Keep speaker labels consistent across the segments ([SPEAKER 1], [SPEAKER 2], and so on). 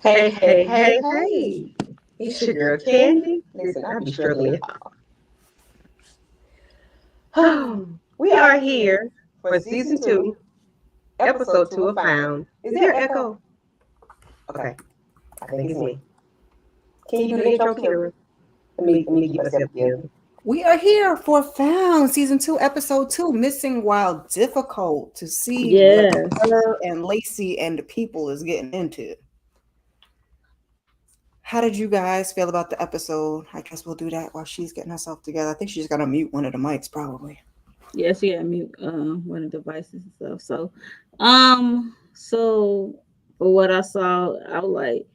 [SPEAKER 1] Hey, hey, hey, hey. It's your girl Candy. Listen, I be struggling, y'all. We are here for season 2, episode 2 of Found. Is there an echo? Okay, I think it's me. Can you do the intro, Kira? Let me get myself together.
[SPEAKER 2] We are here for Found Season 2, Episode 2, Missing While Difficult, to see what her and Lacey and the people is getting into. How did you guys feel about the episode? I guess we'll do that while she's getting herself together. I think she's got to mute one of the mics, probably.
[SPEAKER 3] Yeah, she got to mute one of the devices and stuff. So for what I saw, I was like,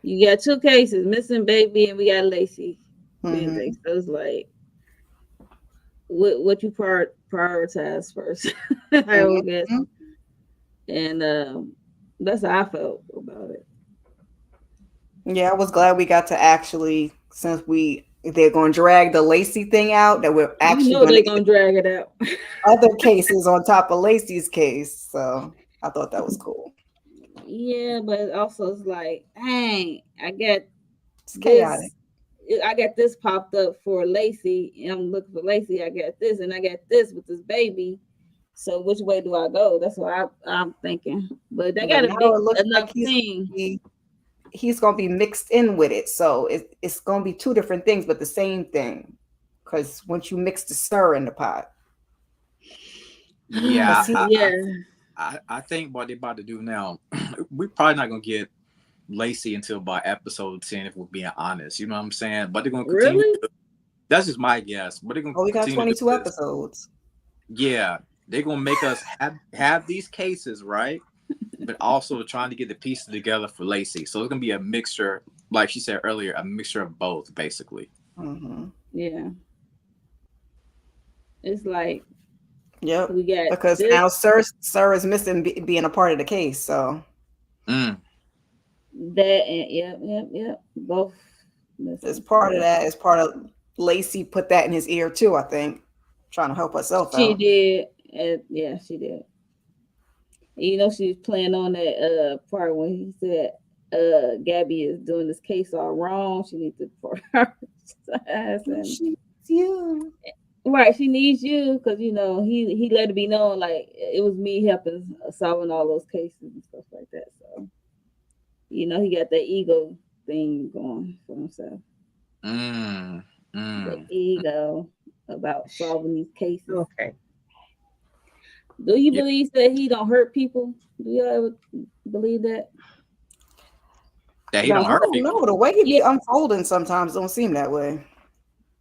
[SPEAKER 3] you got 2 cases, missing baby, and we got Lacey. Mm-hmm. So it's like, what you prioritize first? I guess. And that's how I felt about it.
[SPEAKER 2] Yeah, I was glad we got to actually, since they're going to drag the Lacey thing out, that we're actually
[SPEAKER 3] they're going to drag it out.
[SPEAKER 2] Other cases on top of Lacey's case. So I thought that was cool.
[SPEAKER 3] Yeah, but also it's like, dang, I got this popped up for Lacey, and I'm looking for Lacey. I got this, and I got this with this baby. So which way do I go? That's what I'm thinking. But they got to be enough thing.
[SPEAKER 2] He's going to be mixed in with it. So it's going to be 2 different things, but the same thing. Because once you mix the stir in the pot.
[SPEAKER 4] Yeah. I think what they're about to do now, we're probably not going to get Lacey until by episode 10, if we're being honest. You know what I'm saying? But they're going to continue.
[SPEAKER 3] Really?
[SPEAKER 4] That's just my guess. But they're going to
[SPEAKER 2] we got 22 episodes.
[SPEAKER 4] Yeah. They're going to make us have these cases, right? But also trying to get the pieces together for Lacey. So it's going to be a mixture, like she said earlier, a mixture of both, basically.
[SPEAKER 2] Mm-hmm.
[SPEAKER 3] Yeah. It's like,
[SPEAKER 2] yep.
[SPEAKER 3] We got
[SPEAKER 2] because
[SPEAKER 3] this.
[SPEAKER 2] Now Sir is missing being a part of the case. So
[SPEAKER 3] that and yep. Both.
[SPEAKER 2] As part of that, as part of Lacey put that in his ear too, I think, trying to help herself out.
[SPEAKER 3] She did. Yeah, she did. You know, she's playing on that part when he said Gabby is doing this case all wrong. She needs to prioritize.
[SPEAKER 2] She needs you.
[SPEAKER 3] Right, she needs you because, you know, he let it be known, like, it was me helping solving all those cases and stuff like that. So, you know, he got that ego thing going for himself. The ego about solving these cases.
[SPEAKER 1] Okay.
[SPEAKER 3] Do you believe that he don't hurt people? Do you ever believe that?
[SPEAKER 4] That he don't hurt people?
[SPEAKER 2] No, the way he be unfolding sometimes don't seem that way.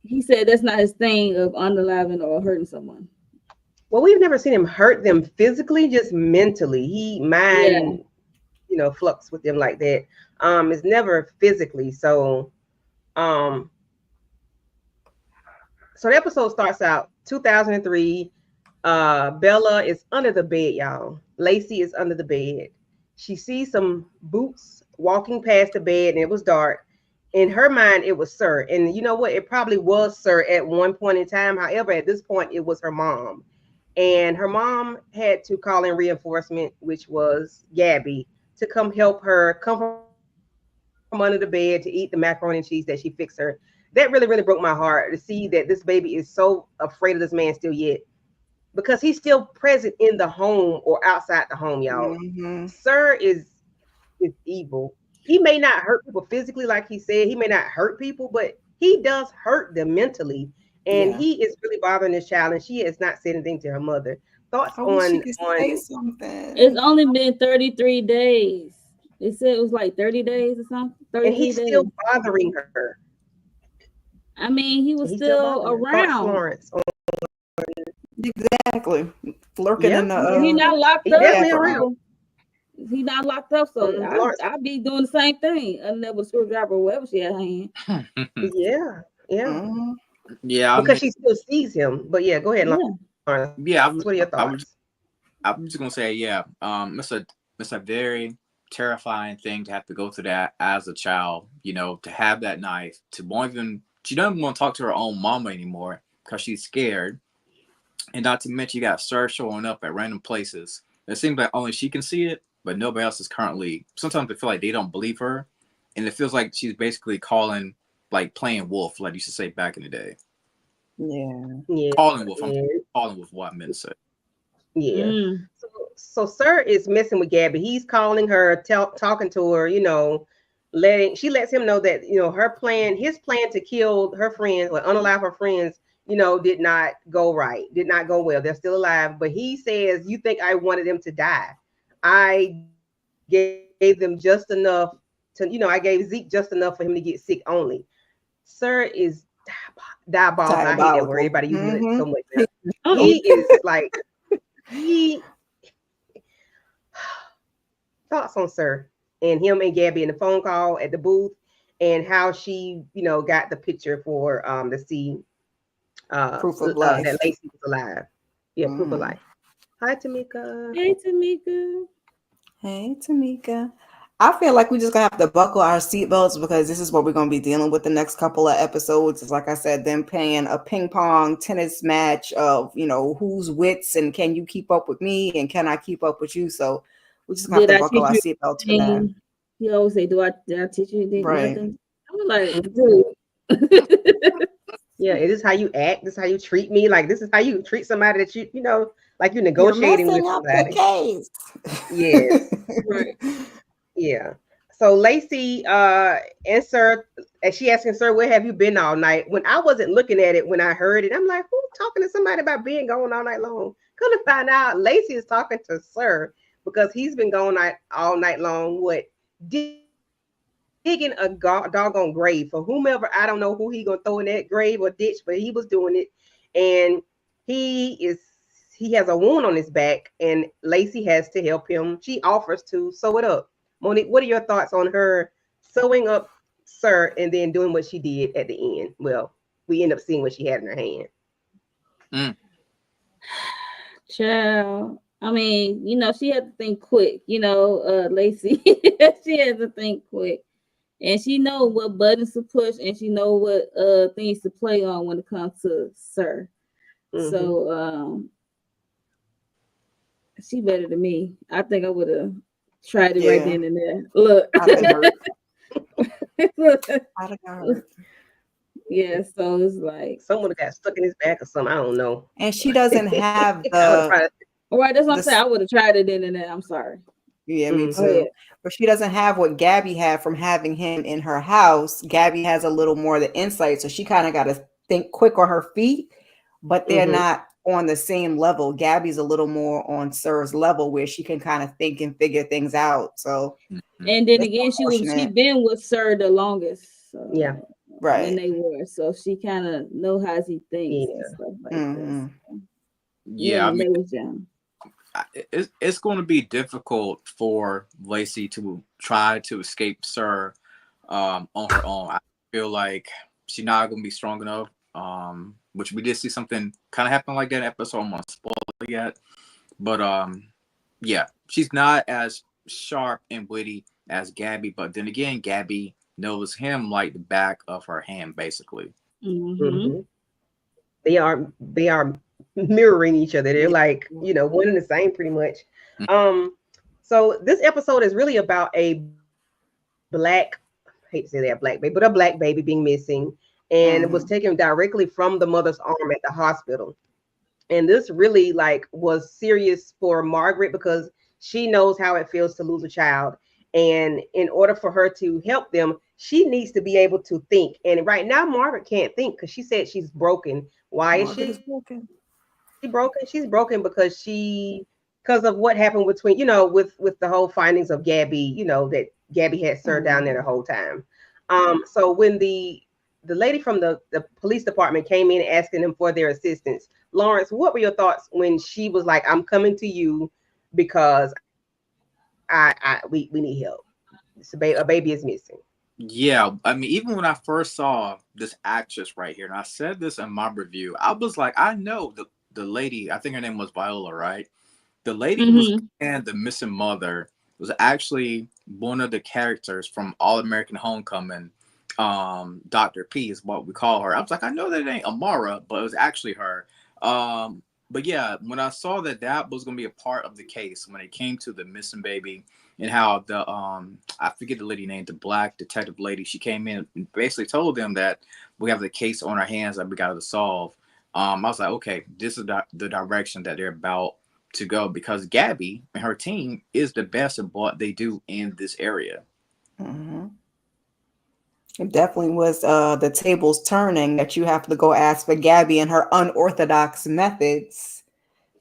[SPEAKER 3] He said that's not his thing of unaliving or hurting someone.
[SPEAKER 1] Well, we've never seen him hurt them physically, just mentally. He flux with them like that. It's never physically. So, so the episode starts out 2003. Bella is under the bed, y'all. Lacey is under the bed. She sees some boots walking past the bed, and it was dark. In her mind, it was Sir. And you know what? It probably was Sir at one point in time. However, at this point, it was her mom. And her mom had to call in reinforcement, which was Gabby, to come help her come from under the bed to eat the macaroni and cheese that she fixed her. That really, really broke my heart to see that this baby is so afraid of this man still yet. Because he's still present in the home or outside the home, y'all.
[SPEAKER 2] Mm-hmm.
[SPEAKER 1] Sir is evil. He may not hurt people physically, like he said. He may not hurt people, but he does hurt them mentally. And he is really bothering this child, and she has not said anything to her mother. Thoughts on
[SPEAKER 2] say something.
[SPEAKER 3] It's only been 33 days. They said it was like 30 days or something.
[SPEAKER 1] And he's still bothering her.
[SPEAKER 3] I mean, he was still around.
[SPEAKER 1] Florence.
[SPEAKER 2] Exactly. Lurking in the
[SPEAKER 3] he's not locked up.
[SPEAKER 1] Definitely around.
[SPEAKER 3] He's not locked up, so I'd be doing the same thing. With a screwdriver or whatever she had in her hand.
[SPEAKER 1] Yeah.
[SPEAKER 2] Mm-hmm.
[SPEAKER 4] Yeah.
[SPEAKER 1] Because she still sees him. But yeah, go ahead.
[SPEAKER 4] Yeah.
[SPEAKER 1] What are your thoughts?
[SPEAKER 4] I'm just gonna say, it's a very terrifying thing to have to go through that as a child. You know, to have that knife, she doesn't want to talk to her own mama anymore because she's scared. And not to mention, you got Sir showing up at random places. It seems like only she can see it, but nobody else is currently. Sometimes they feel like they don't believe her, and it feels like she's basically calling, like playing wolf, like you used to say back in the day.
[SPEAKER 2] Yeah.
[SPEAKER 4] Calling wolf.
[SPEAKER 1] Yeah.
[SPEAKER 4] I'm calling wolf. What I meant to say.
[SPEAKER 1] Yeah.
[SPEAKER 3] Mm.
[SPEAKER 1] So Sir is messing with Gabby. He's calling her, talking to her, she lets him know that, his plan to kill her friends or unalive her friends, did not go right, did not go well. They're still alive. But he says, you think I wanted them to die? I gave them just enough I gave Zeke just enough for him to get sick only. Sir is diabolical. I hate that word. Everybody uses it so much now. He is like, thoughts on Sir and him and Gabby in the phone call at the booth, and how she, got the picture for to see
[SPEAKER 2] Proof of life.
[SPEAKER 1] that Lacey was alive. Yeah, proof of life. Hi, Tamika.
[SPEAKER 3] Hey, Tamika.
[SPEAKER 2] Hey, Tamika. I feel like we just gonna have to buckle our seatbelts because this is what we're gonna be dealing with the next couple of episodes. It's like I said, them playing a ping pong tennis match of whose wits and can you keep up with me and can I keep up with you? So we just gonna have to buckle our seatbelts for that.
[SPEAKER 3] You always say, "Did I teach you anything?"
[SPEAKER 2] Right.
[SPEAKER 3] I'm like, dude.
[SPEAKER 1] Yeah, it is how you act. This is how you treat me. Like, this is how you treat somebody that like you're negotiating with somebody. Yes.
[SPEAKER 3] Right.
[SPEAKER 1] Yeah. So Lacey and Sir, and she asking Sir, where have you been all night? When I wasn't looking at it, when I heard it, I'm like, who's talking to somebody about being gone all night long? Couldn't find out Lacey is talking to Sir because he's been gone all night long. Digging a doggone grave for whomever. I don't know who he gonna throw in that grave or ditch, but he was doing it, and he has a wound on his back, and Lacey has to help him. She offers to sew it up. Monique, what are your thoughts on her sewing up Sir and then doing what she did at the end? Well, we end up seeing what she had in her hand.
[SPEAKER 3] Child, I mean, she had to think quick. Lacey, she had to think quick, and she know what buttons to push, and she know what things to play on when it comes to Sir. Mm-hmm. So she better than me. I think I would have tried it right then and there. Look. Yeah, so it's like
[SPEAKER 1] someone got stuck in his back or something. I don't know.
[SPEAKER 2] And she doesn't have the.
[SPEAKER 3] All right, that's what I'm saying. I would have tried it then and there. I'm sorry.
[SPEAKER 2] Yeah, me too. But she doesn't have what Gabby had from having him in her house. Gabby has a little more of the insight, so she kind of got to think quick on her feet. But they're not on the same level. Gabby's a little more on Sir's level where she can kind of think and figure things out. So,
[SPEAKER 3] and then again, she been with Sir the longest. So,
[SPEAKER 1] yeah,
[SPEAKER 2] right.
[SPEAKER 3] And they were, so she kind of know how he thinks and stuff like this.
[SPEAKER 4] Yeah, I mean, it's going to be difficult for Lacey to try to escape Sir on her own. I feel like she's not going to be strong enough. Which we did see something kind of happen like that in episode. I'm not spoil it yet, but yeah, she's not as sharp and witty as Gabby. But then again, Gabby knows him like the back of her hand, basically.
[SPEAKER 1] Mm-hmm. They are mirroring each other. They're like one and the same, pretty much. So this episode is really about a black, I hate to say that black baby, but a black baby being missing. And it was taken directly from the mother's arm at the hospital. And this really was serious for Margaret because she knows how it feels to lose a child. And in order for her to help them, she needs to be able to think. And right now, Margaret can't think because she said she's broken. Why is she broken? She's broken because of what happened between, with the whole findings of Gabby, that Gabby had Sir down there the whole time. So when the lady from the police department came in asking them for their assistance. Lawrence, what were your thoughts when she was like, I'm coming to you because we need help. A baby is missing.
[SPEAKER 4] Yeah, I mean, even when I first saw this actress right here, and I said this in my review, I was like, I know the lady, I think her name was Viola, right? The lady who was and the missing mother was actually one of the characters from All American Homecoming. Dr. P is what we call her. I was like, I know that it ain't Amara, but it was actually her. but yeah, when I saw that that was going to be a part of the case when it came to the missing baby and how the I forget the lady name, the black detective lady, she came in and basically told them that we have the case on our hands that we got to solve. I was like, okay, this is the direction that they're about to go, because Gabby and her team is the best at what they do in this area.
[SPEAKER 2] Mm-hmm. It definitely was the tables turning that you have to go ask for Gabby and her unorthodox methods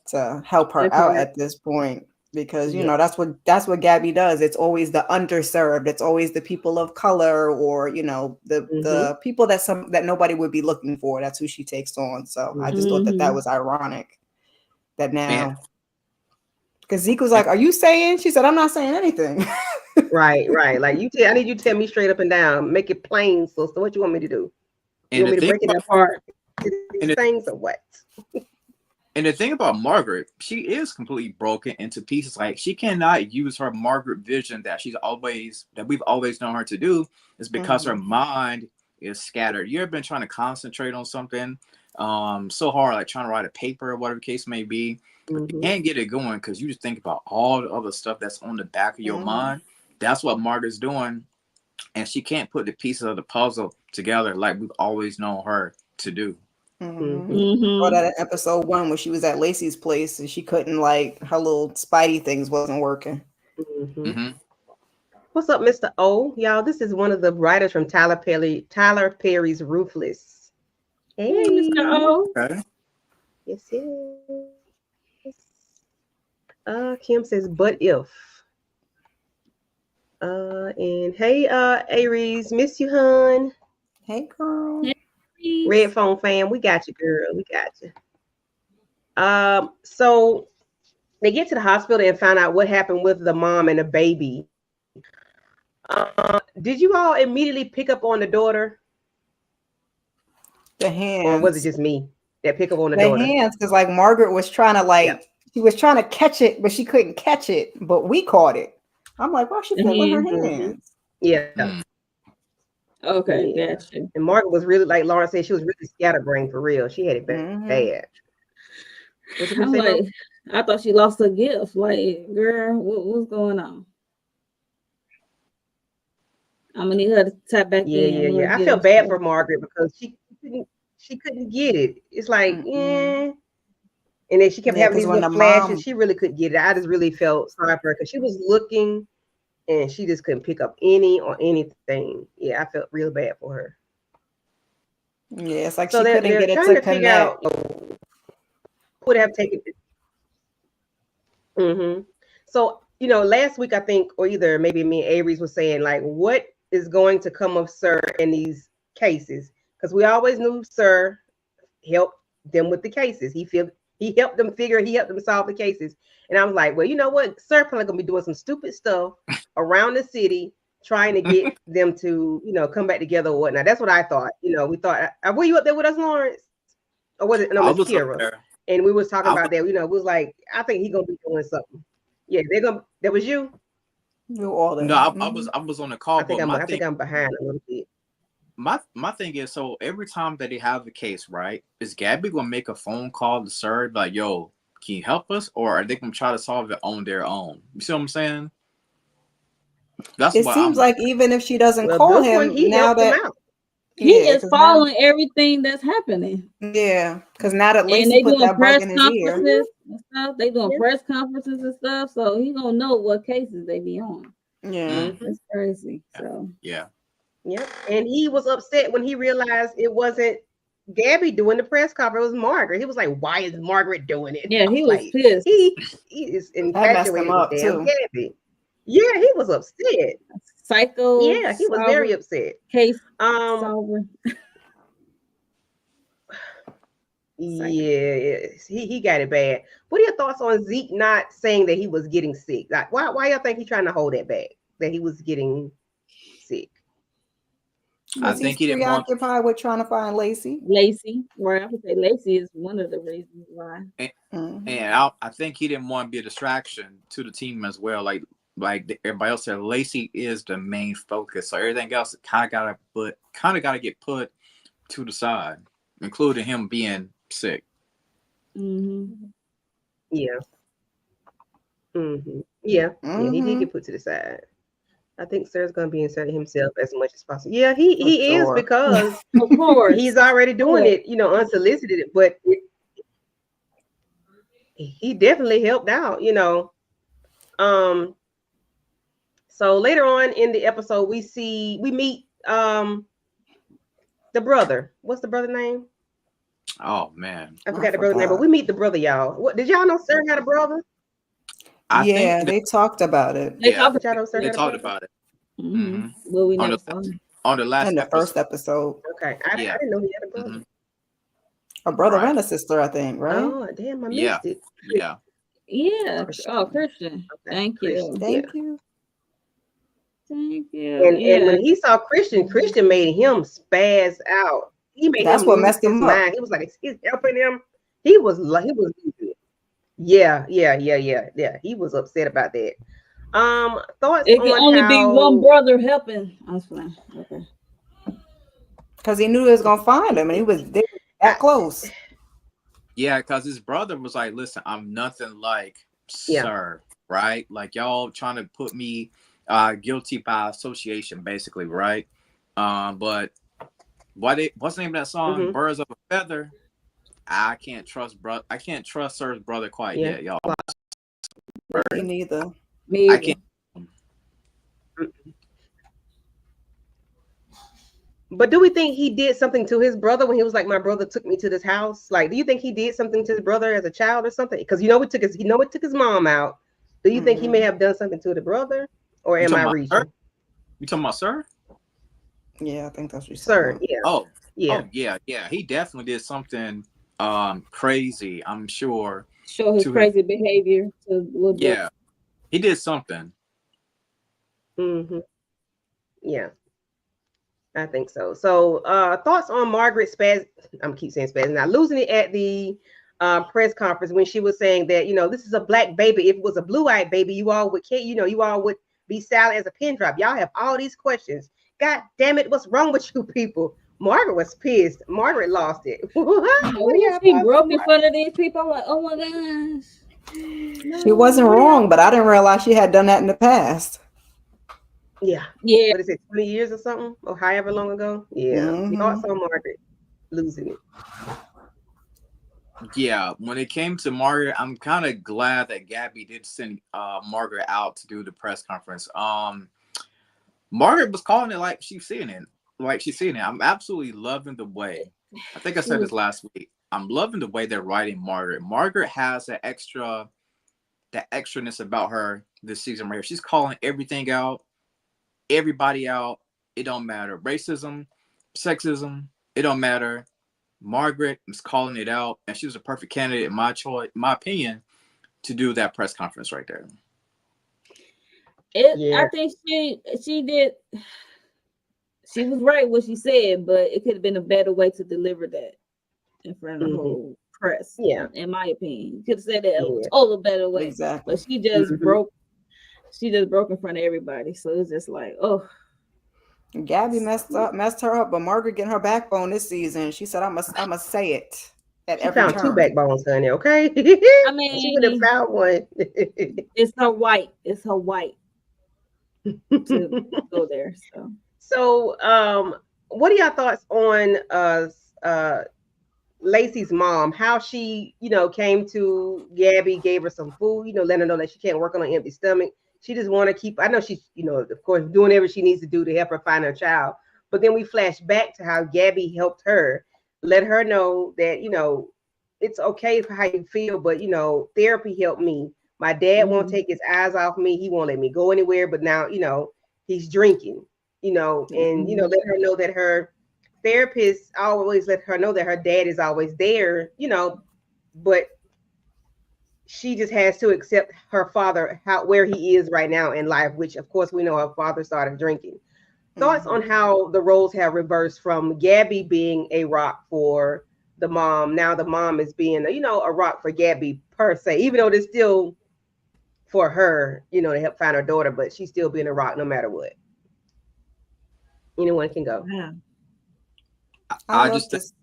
[SPEAKER 2] to help her out at this point, because you know that's what Gabby does. It's always the underserved. It's always the people of color, or you know the people that nobody would be looking for. That's who she takes on. So I just thought that was ironic that now, because Zeke was like, "Are you saying?" She said, "I'm not saying anything."
[SPEAKER 1] Right. Like I need you to tell me straight up and down, make it plain, sister. What you want me to do? You want me to break it apart? These things or what?
[SPEAKER 4] And the thing about Margaret, she is completely broken into pieces. Like, she cannot use her Margaret vision that we've always known her to do, is because her mind is scattered. You ever been trying to concentrate on something so hard, like trying to write a paper or whatever the case may be, but you can't get it going because you just think about all the other stuff that's on the back of your mind. That's what Margaret's doing, and she can't put the pieces of the puzzle together like we've always known her to do.
[SPEAKER 2] Or that in episode 1 when she was at Lacey's place and she couldn't, like, her little spidey things wasn't working.
[SPEAKER 1] What's up, Mr. O? Y'all, this is one of the writers from Tyler Perry's Ruthless. Hey,
[SPEAKER 3] Mr. O.
[SPEAKER 4] Okay.
[SPEAKER 1] Yes. Kim says, but if. And hey, Aries, miss you, hun.
[SPEAKER 2] Hey, girl.
[SPEAKER 3] Hey,
[SPEAKER 1] Red Phone fam, we got you, girl. We got you. So they get to the hospital and find out what happened with the mom and the baby. Did you all immediately pick up on the daughter?
[SPEAKER 2] The hands.
[SPEAKER 1] Or was it just me that pick up on the daughter?
[SPEAKER 2] The hands, because like Margaret was trying to she was trying to catch it, but she couldn't catch it. But we caught it. I'm like, why she feeling her hands?
[SPEAKER 1] Yeah.
[SPEAKER 3] Okay, gotcha.
[SPEAKER 1] And Margaret was really, like Lauren said, she was really scatterbrained for real. She had it bad.
[SPEAKER 3] I'm like, I thought she lost her gift. Like, girl, what's going on? I'm gonna need her to tap back in.
[SPEAKER 1] Yeah. I feel bad for Margaret because she couldn't get it. It's like, and then she kept having these little flashes. She really couldn't get it. I just really felt sorry for her because she was looking and she just couldn't pick up anything. Yeah, I felt real bad for her.
[SPEAKER 2] Yeah, it's like so she couldn't get it to connect.
[SPEAKER 1] Out, would have taken it. So, last week I think, or either maybe me and Aries was saying, like, what is going to come of Sir in these cases? Because we always knew Sir helped them with the cases. He helped them solve the cases. And I was like, well, you know what? Sir probably gonna be doing some stupid stuff around the city, trying to get them to, come back together or whatnot. That's what I thought. We thought, were you up there with us, Lawrence? Or was it Kira? And we was talking about that. It was like, I think he's gonna be doing something. Yeah, that was you.
[SPEAKER 4] I was on the call.
[SPEAKER 1] I think I'm behind a little bit.
[SPEAKER 4] My thing is, so every time that they have a case, right, is Gabby gonna make a phone call to Sir, like, yo, can you help us? Or are they gonna try to solve it on their own? You see what I'm saying?
[SPEAKER 2] It seems like even if she doesn't call him, now that
[SPEAKER 3] he is following everything that's happening.
[SPEAKER 2] Yeah, because now that Lacey put that bug in his ear,
[SPEAKER 3] and stuff, they doing press conferences and stuff, so he gonna know what cases they be on.
[SPEAKER 2] Yeah,
[SPEAKER 3] it's crazy. So
[SPEAKER 4] yeah,
[SPEAKER 1] and he was upset when he realized it wasn't Gabby doing the press conference. It was Margaret. He was like, "Why is Margaret doing it?"
[SPEAKER 3] Yeah, he was pissed.
[SPEAKER 1] He is infatuated with damn Gabby. Yeah, he was upset.
[SPEAKER 3] Psycho.
[SPEAKER 1] Yeah, he was very upset.
[SPEAKER 3] Case solver.
[SPEAKER 1] Yeah, he got it bad. What are your thoughts on Zeke not saying that he was getting sick? Like, why y'all think he's trying to hold that back? That he was getting sick?
[SPEAKER 2] I think he's preoccupied with trying to find Lacey.
[SPEAKER 3] Right? I would say Lacey is one of the reasons why.
[SPEAKER 4] And I think he didn't want to be a distraction to the team as well. Like everybody else said, Lacey is the main focus. So everything else kind of got to get put to the side, including him being sick.
[SPEAKER 3] Mm-hmm.
[SPEAKER 1] Yeah. Yeah. Yeah. He did get put to the side. I think Sir's gonna be inserting himself as much as possible. Yeah, he is
[SPEAKER 2] sure.
[SPEAKER 1] because
[SPEAKER 3] Of course.
[SPEAKER 1] he's already doing it, unsolicited. But he definitely helped out, So later on in the episode, we meet the brother. What's the brother name?
[SPEAKER 4] Oh man,
[SPEAKER 1] I forgot the brother name, but we meet the brother, y'all. What did y'all know? Sir had a brother.
[SPEAKER 2] Yeah, they talked about it.
[SPEAKER 3] They
[SPEAKER 4] Yeah,
[SPEAKER 3] talked
[SPEAKER 1] Y'all know Sir
[SPEAKER 4] they
[SPEAKER 1] had a
[SPEAKER 4] talked
[SPEAKER 1] brother?
[SPEAKER 4] about it.
[SPEAKER 3] Mm-hmm. Well, we
[SPEAKER 4] On
[SPEAKER 3] never
[SPEAKER 4] the-
[SPEAKER 3] saw him.
[SPEAKER 4] On the last
[SPEAKER 2] In the
[SPEAKER 4] episode.
[SPEAKER 2] first episode.
[SPEAKER 1] Okay, I didn't know he had a brother.
[SPEAKER 4] Mhm.
[SPEAKER 2] A brother
[SPEAKER 4] Right.
[SPEAKER 2] and a sister, I think, right?
[SPEAKER 1] Oh damn, I
[SPEAKER 4] Yeah.
[SPEAKER 1] missed it.
[SPEAKER 4] Yeah.
[SPEAKER 3] Yeah.
[SPEAKER 2] Christian.
[SPEAKER 3] Oh, Christian.
[SPEAKER 1] Okay,
[SPEAKER 3] Thank you.
[SPEAKER 1] Christian.
[SPEAKER 2] Thank you.
[SPEAKER 3] Thank you.
[SPEAKER 1] And when he saw Christian made him spaz out. He made
[SPEAKER 2] That's
[SPEAKER 1] him
[SPEAKER 2] what
[SPEAKER 1] lose
[SPEAKER 2] messed
[SPEAKER 1] his
[SPEAKER 2] him up.
[SPEAKER 1] mind. He was like, he's helping him. He was losing it. Yeah. He was upset about that. Thoughts
[SPEAKER 3] It can
[SPEAKER 1] on
[SPEAKER 3] only
[SPEAKER 1] how
[SPEAKER 3] be one brother helping. I was fine. Okay.
[SPEAKER 2] Because he knew he was gonna find him, and they were that close.
[SPEAKER 4] Yeah, because his brother was like, listen, I'm nothing like
[SPEAKER 1] Yeah.
[SPEAKER 4] Sir, right? Like y'all trying to put me guilty by association, basically, right? But what's the name of that song? Birds of a Feather. I can't trust Sir's brother quite yet, y'all.
[SPEAKER 2] Me neither.
[SPEAKER 3] Me
[SPEAKER 4] I
[SPEAKER 3] either.
[SPEAKER 4] can't.
[SPEAKER 1] But do we think he did something to his brother when he was like, my brother took me to this house? Like, do you think he did something to his brother as a child or something? Because it took his mom out. Do you think he may have done something to the brother? Or am I reaching?
[SPEAKER 4] You talking about Sir?
[SPEAKER 2] Yeah, I think that's what you
[SPEAKER 1] Sir,
[SPEAKER 2] said.
[SPEAKER 1] yeah.
[SPEAKER 4] Oh,
[SPEAKER 1] yeah.
[SPEAKER 4] Oh, yeah. He definitely did something crazy, I'm sure.
[SPEAKER 3] Show his crazy behavior to little boy.
[SPEAKER 4] Yeah. He did something.
[SPEAKER 1] Yeah. I think so. So thoughts on Margaret spaz. I'm keep saying spaz now, losing it at the press conference when she was saying that, this is a black baby. If it was a blue-eyed baby, you all would be silent as a pin drop. Y'all have all these questions. God damn it, what's wrong with you people? Margaret was pissed. Margaret lost it.
[SPEAKER 3] She broke in front of these people. I'm like, oh my gosh.
[SPEAKER 2] She wasn't wrong, but I didn't realize she had done that in the past.
[SPEAKER 1] Yeah.
[SPEAKER 3] Yeah.
[SPEAKER 1] What is it, 20 years or something? Or however long ago? Yeah. Thoughts on Margaret losing it?
[SPEAKER 4] Yeah, when it came to Margaret, I'm kind of glad that Gabby did send Margaret out to do the press conference. Margaret was calling it like she's seeing it. I'm absolutely loving the way. I think I said this last week. I'm loving the way they're writing Margaret. Margaret has that extraness about her this season right here. She's calling everything out, everybody out. It don't matter. Racism, sexism, it don't matter. Margaret was calling it out, and she was a perfect candidate, in my opinion, to do that press conference right there.
[SPEAKER 3] I think she did. She was right what she said, but it could have been a better way to deliver that in front of the whole press.
[SPEAKER 1] Yeah,
[SPEAKER 3] in my opinion, you could have said that a total better way.
[SPEAKER 2] Exactly.
[SPEAKER 3] But she just broke. She just broke in front of everybody. So it's just like, oh.
[SPEAKER 2] Gabby messed her up, but Margaret getting her backbone this season. She said, "I must say it."
[SPEAKER 1] She found two backbones, honey. Okay.
[SPEAKER 3] I mean,
[SPEAKER 1] she would have found one.
[SPEAKER 3] It's her white. To go there.
[SPEAKER 1] So, what are y'all thoughts on Lacey's mom? How she, came to Gabby, gave her some food, let her know that she can't work on an empty stomach. She just want to keep. I know she's, of course, doing everything she needs to do to help her find her child. But then we flash back to how Gabby helped her, let her know that it's okay for how you feel, but therapy helped me. My dad won't take his eyes off me. He won't let me go anywhere. But now, he's drinking. And let her know that her therapist always let her know that her dad is always there. But she just has to accept her father where he is right now in life, which of course we know her father started drinking. Thoughts on how the roles have reversed from Gabby being a rock for the mom. Now the mom is being, a rock for Gabby per se, even though it's still for her, to help find her daughter, but she's still being a rock no matter what. Anyone can go.
[SPEAKER 3] Yeah.
[SPEAKER 4] I just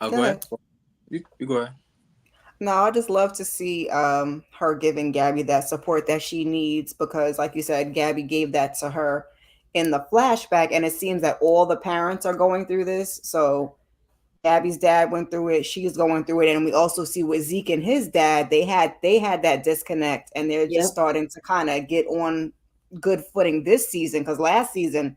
[SPEAKER 4] go ahead. You go ahead.
[SPEAKER 2] No, I just love to see her giving Gabby that support that she needs because, like you said, Gabby gave that to her in the flashback, and it seems that all the parents are going through this. So Gabby's dad went through it, she's going through it, and we also see with Zeke and his dad, they had that disconnect, and they're just
[SPEAKER 3] Yep.
[SPEAKER 2] starting to kind of get on good footing this season because last season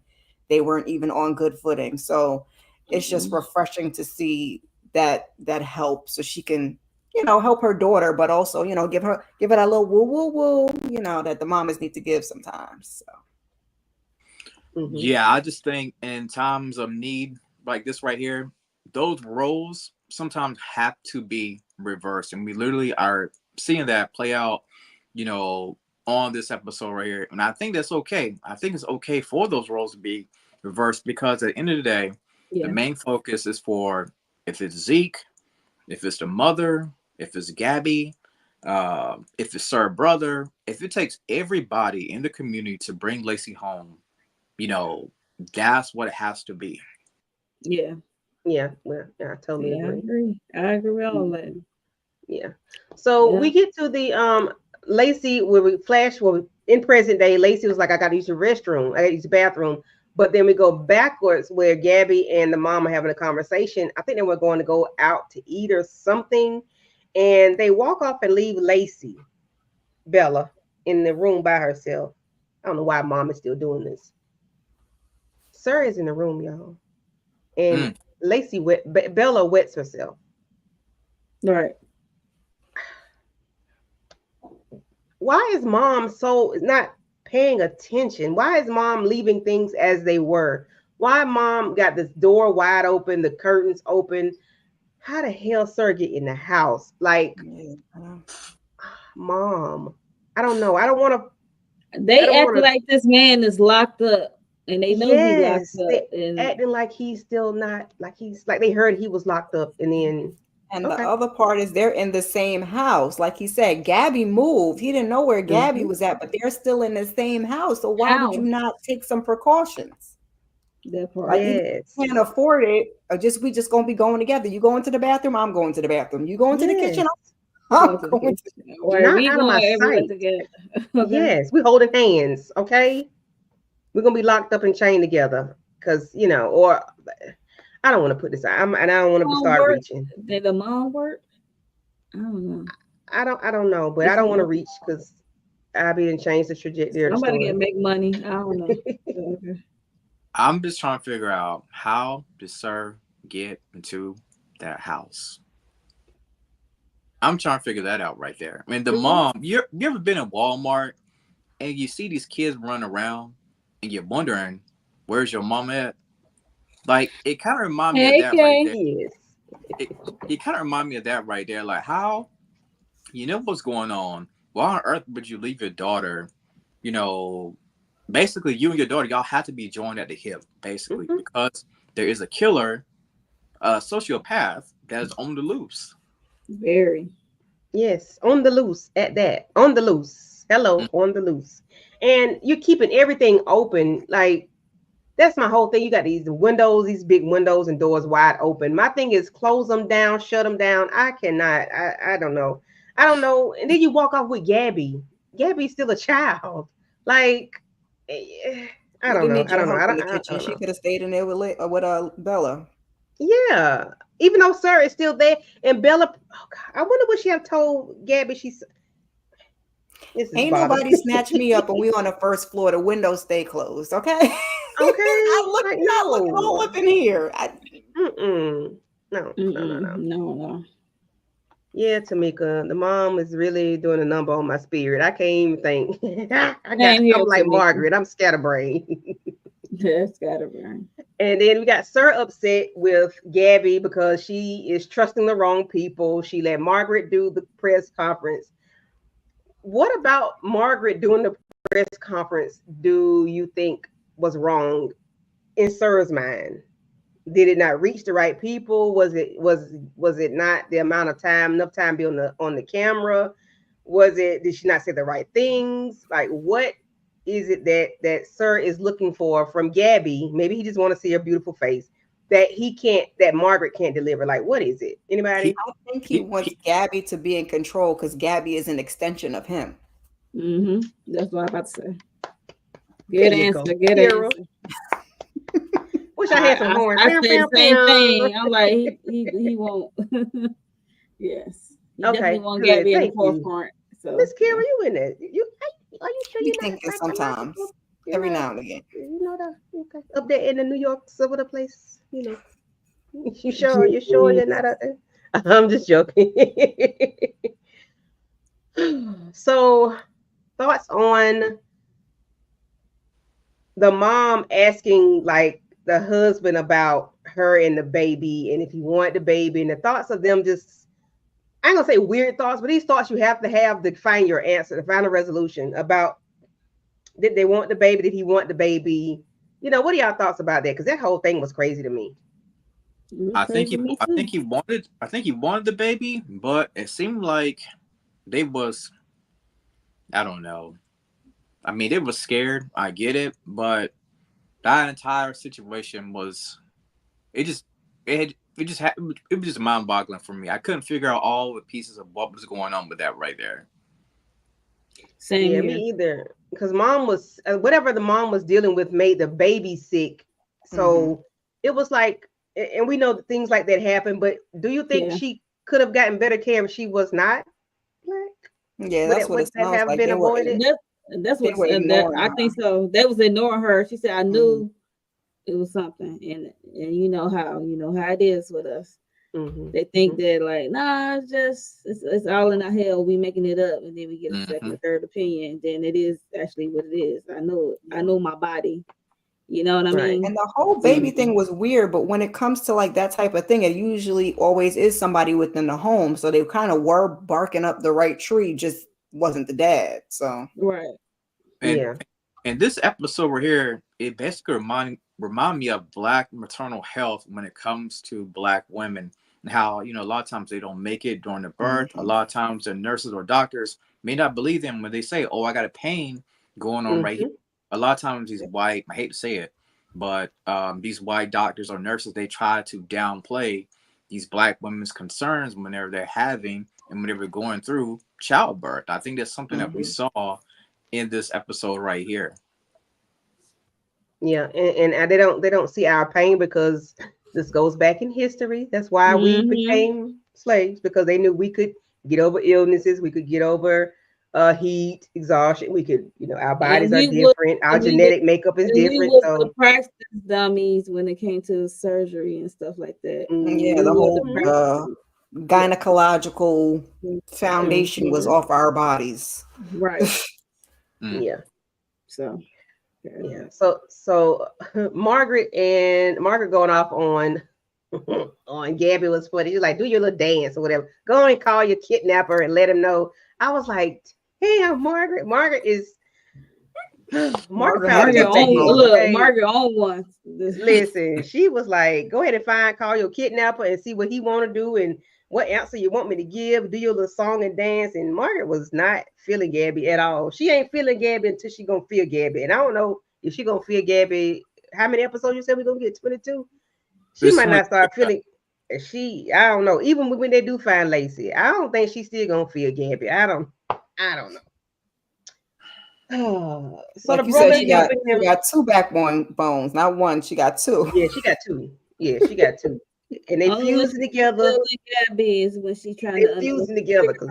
[SPEAKER 2] they weren't even on good footing. So it's just refreshing to see that help, so she can, help her daughter, but also, give it a little woo woo woo, that the mamas need to give sometimes. So.
[SPEAKER 4] Yeah, I just think in times of need like this right here, those roles sometimes have to be reversed, and we literally are seeing that play out, on this episode right here. And I think that's okay. I think it's okay for those roles to be reversed because at the end of the day, the main focus is for if it's Zeke, if it's the mother, if it's Gabby, if it's Sir Brother, if it takes everybody in the community to bring Lacey home, that's what it has to be.
[SPEAKER 3] Yeah.
[SPEAKER 1] Yeah, well, yeah, I totally agree.
[SPEAKER 3] I agree with all that.
[SPEAKER 1] Yeah. So we get to the Lacey where we flash in present day. Lacey was like, I gotta use the restroom, I gotta use the bathroom. But then we go backwards where Gabby and the mom are having a conversation. I think they were going to go out to eat or something. And they walk off and leave Lacey, Bella, in the room by herself. I don't know why mom is still doing this. Sir is in the room, y'all. And Lacey Bella wets herself.
[SPEAKER 3] Right.
[SPEAKER 1] Why is mom so not paying attention? Why is mom leaving things as they were? Why mom got this door wide open, the curtains open? How the hell Sir get in the house? Like, mom, I don't know. I don't want to.
[SPEAKER 3] They act like this man is locked up, and they know he's locked up.
[SPEAKER 1] And acting like he's still not, like they heard he was locked up, and then.
[SPEAKER 2] And the other part is they're in the same house. Like he said, Gabby moved. He didn't know where Gabby was at, but they're still in the same house. So why would you not take some precautions?
[SPEAKER 3] That part.
[SPEAKER 2] Like, you can't afford it. Or we just gonna be going together. You going to the bathroom, I'm going to the bathroom. You going to the kitchen, I'm going to the kitchen.
[SPEAKER 1] Not out of my sight. Okay. Yes, we holding hands, okay? We're gonna be locked up and chained together. Cause or I don't want to put this out. And I don't want to start reaching.
[SPEAKER 3] Did the mom work? I don't know.
[SPEAKER 1] I don't know, but I don't want to reach because I'll be and change the trajectory.
[SPEAKER 3] I'm about to make money. I don't know.
[SPEAKER 4] I'm just trying to figure out how did Sir get into that house? I'm trying to figure that out right there. I mean, the mom, you ever been in Walmart and you see these kids run around and you're wondering, where's your mom at? Like, it kind of reminds me of that right there. It kind of reminds me of that right there. Like, how, what's going on? Why on earth would you leave your daughter? Basically, you and your daughter, y'all have to be joined at the hip, basically, because there is a killer, a sociopath that is on the loose.
[SPEAKER 3] Very.
[SPEAKER 1] Yes, on the loose at that. On the loose. Hello, on the loose. And you're keeping everything open. Like, that's my whole thing. You got these windows, these big windows and doors wide open. My thing is close them down, shut them down. I cannot. I don't know. I don't know. And then you walk off with Gabby. Gabby's still a child. Like, I don't know.
[SPEAKER 2] She could have stayed in there with Bella.
[SPEAKER 1] Yeah. Even though Sir is still there. And Bella, oh God, I wonder what she have told Gabby.
[SPEAKER 2] Ain't nobody snatch me up and we on the first floor. The windows stay closed, okay?
[SPEAKER 1] Okay.
[SPEAKER 2] I look all up in here.
[SPEAKER 1] No. Yeah, Tamika, the mom is really doing a number on my spirit. I can't even think. I'm like Margaret. I'm scatterbrained.
[SPEAKER 3] Yeah, scatterbrained.
[SPEAKER 1] And then we got Sir upset with Gabby because she is trusting the wrong people. She let Margaret do the press conference. What about Margaret doing the press conference do you think was wrong in Sir's mind? Did it not reach the right people? Was it not the amount of time, enough time to be on the camera? Did she not say the right things? Like, what is it that Sir is looking for from Gabby? Maybe he just want to see her beautiful face. that Margaret can't deliver? Like, what is it? Anybody?
[SPEAKER 2] I think he wants Gabby to be in control because Gabby is an extension of him.
[SPEAKER 3] That's what I'm about to say.
[SPEAKER 1] There
[SPEAKER 3] Good
[SPEAKER 1] you
[SPEAKER 3] answer.
[SPEAKER 1] go,
[SPEAKER 3] Good
[SPEAKER 1] Kira.
[SPEAKER 3] answer.
[SPEAKER 1] Wish I had some horns.
[SPEAKER 3] I said the same thing. I'm like, he won't. Yes. He definitely
[SPEAKER 1] Okay,
[SPEAKER 3] want
[SPEAKER 1] good.
[SPEAKER 3] Gabby in the
[SPEAKER 1] Thank you.
[SPEAKER 3] forefront. So
[SPEAKER 1] Miss Kira, you in there? Are you sure
[SPEAKER 2] Be
[SPEAKER 1] you're not
[SPEAKER 2] thinking
[SPEAKER 1] psychological?
[SPEAKER 2] sometimes, every now and again.
[SPEAKER 1] You know that okay. Up there in the New York some other place, you know. You sure? You sure you're not up there? I'm just joking. So, thoughts on the mom asking like the husband about her and the baby, and if he wanted the baby, and the thoughts of them just, I ain't gonna say weird thoughts, but these thoughts you have to find your answer, to find a resolution about, did they want the baby? Did he want the baby? You know, what are y'all thoughts about that? Because that whole thing was crazy to me.
[SPEAKER 4] I think he wanted the baby, but it seemed like they was, I don't know. I mean, they were scared. I get it, but that entire situation was, it was just mind-boggling for me. I couldn't figure out all the pieces of what was going on with that right there.
[SPEAKER 3] Same
[SPEAKER 1] Yeah,
[SPEAKER 3] here.
[SPEAKER 1] me either. Because mom was whatever the mom was dealing with made the baby sick. So it was like, and we know that things like that happen. But do you think she could have gotten better care if she was not black?
[SPEAKER 2] Yeah, that's what it
[SPEAKER 1] that
[SPEAKER 2] sounds
[SPEAKER 1] have
[SPEAKER 2] like.
[SPEAKER 1] been avoided?
[SPEAKER 3] That's what I think
[SPEAKER 2] her.
[SPEAKER 3] so. They was ignoring her. She said, "I knew it was something," and you know how it is with us. They think that like, nah, it's all in our head. We making it up, and then we get a second or third opinion. Then it is actually what it is. I know it. I know my body. You know what I mean?
[SPEAKER 2] And the whole baby thing was weird, but when it comes to like that type of thing, it usually always is somebody within the home. So they kind of were barking up the right tree, just wasn't the dad. So
[SPEAKER 3] right.
[SPEAKER 4] And this episode we're here, it basically remind me of Black maternal health when it comes to Black women, and how, a lot of times they don't make it during the birth. A lot of times the nurses or doctors may not believe them when they say, "Oh, I got a pain going on right here." A lot of times these white, I hate to say it, but these white doctors or nurses, they try to downplay these Black women's concerns whenever they're having and whenever they're going through childbirth. I think that's something that we saw in this episode right here.
[SPEAKER 1] Yeah, and they don't see our pain because this goes back in history. That's why we became slaves, because they knew we could get over illnesses, we could get over heat, exhaustion. We could, our bodies are different, our genetic makeup is different.
[SPEAKER 3] We was the practice dummies when it came to surgery and stuff like that.
[SPEAKER 2] Yeah, the whole gynecological foundation was off our bodies.
[SPEAKER 3] Right.
[SPEAKER 1] Yeah.
[SPEAKER 3] So
[SPEAKER 1] yeah. So Margaret going off on Gabby was funny. She's like, do your little dance or whatever. Go on and call your kidnapper and let him know. I was like, damn, Margaret. Margaret
[SPEAKER 3] on one.
[SPEAKER 1] Listen, she was like, go ahead and call your kidnapper and see what he want to do and what answer you want me to give. Do your little song and dance. And Margaret was not feeling Gabby at all. She ain't feeling Gabby until she gonna feel Gabby. And I don't know if she gonna feel Gabby. How many episodes you said we're gonna get? 22. She might not start feeling. I don't know. Even when they do find Lacey, I don't think she's still gonna feel Gabby. I don't know.
[SPEAKER 2] So like the brother, she got two backbone bones, not one. She got two.
[SPEAKER 1] Yeah, she got two. And they fusing together.
[SPEAKER 3] Gabby is when she's trying to
[SPEAKER 1] fusing together because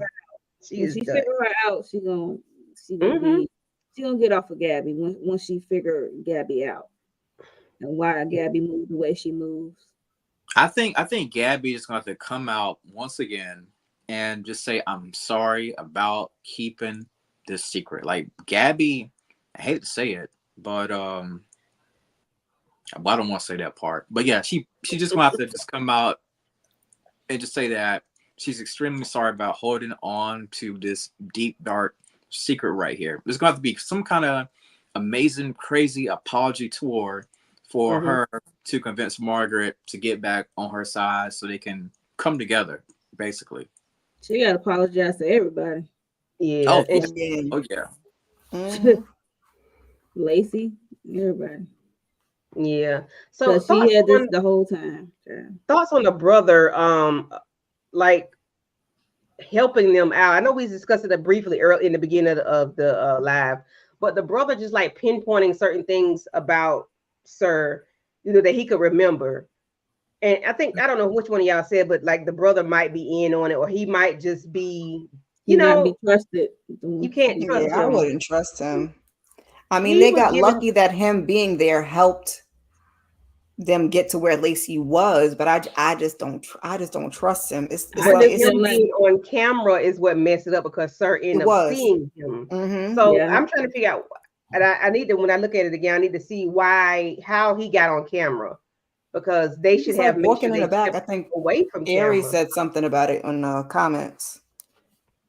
[SPEAKER 3] she figure her out. She gonna get off of Gabby once she figure Gabby out and why Gabby moved the way she moves.
[SPEAKER 4] I think Gabby is going to have to come out once again and just say, "I'm sorry about keeping this secret." Like Gabby, I hate to say it, but I don't want to say that part. But yeah, she just gonna have to just come out and just say that she's extremely sorry about holding on to this deep, dark secret right here. There's gonna have to be some kind of amazing, crazy apology tour for her to convince Margaret to get back on her side so they can come together, basically.
[SPEAKER 3] She gotta apologize to everybody.
[SPEAKER 1] Yeah.
[SPEAKER 4] Oh yeah.
[SPEAKER 3] Lacey, everybody.
[SPEAKER 1] Yeah. So
[SPEAKER 3] Because she had this the whole time. Yeah.
[SPEAKER 1] thoughts on the brother, like helping them out. I know we discussed it briefly early in the beginning of the live, but the brother just like pinpointing certain things about Sir, that he could remember. And I think, I don't know which one of y'all said, but like the brother might be in on it, or he might just be,
[SPEAKER 3] He not be trusted.
[SPEAKER 1] You can't trust
[SPEAKER 2] Yeah, I
[SPEAKER 1] him.
[SPEAKER 2] wouldn't trust him. I mean,
[SPEAKER 1] He
[SPEAKER 2] they
[SPEAKER 1] was
[SPEAKER 2] got
[SPEAKER 1] giving-
[SPEAKER 2] lucky that him being there helped them get to where Lacey was, but I just don't trust him. It's
[SPEAKER 1] But
[SPEAKER 2] like
[SPEAKER 1] him being on camera is what messed it up, because Sir ended up seeing him. So I'm trying to figure out, and I need to, when I look at it again, I need to see how he got on camera, because they should have made
[SPEAKER 2] walking
[SPEAKER 1] sure
[SPEAKER 2] in the back.
[SPEAKER 1] kept
[SPEAKER 2] I think
[SPEAKER 1] away from
[SPEAKER 2] Ari
[SPEAKER 1] camera.
[SPEAKER 2] said something about it on the comments.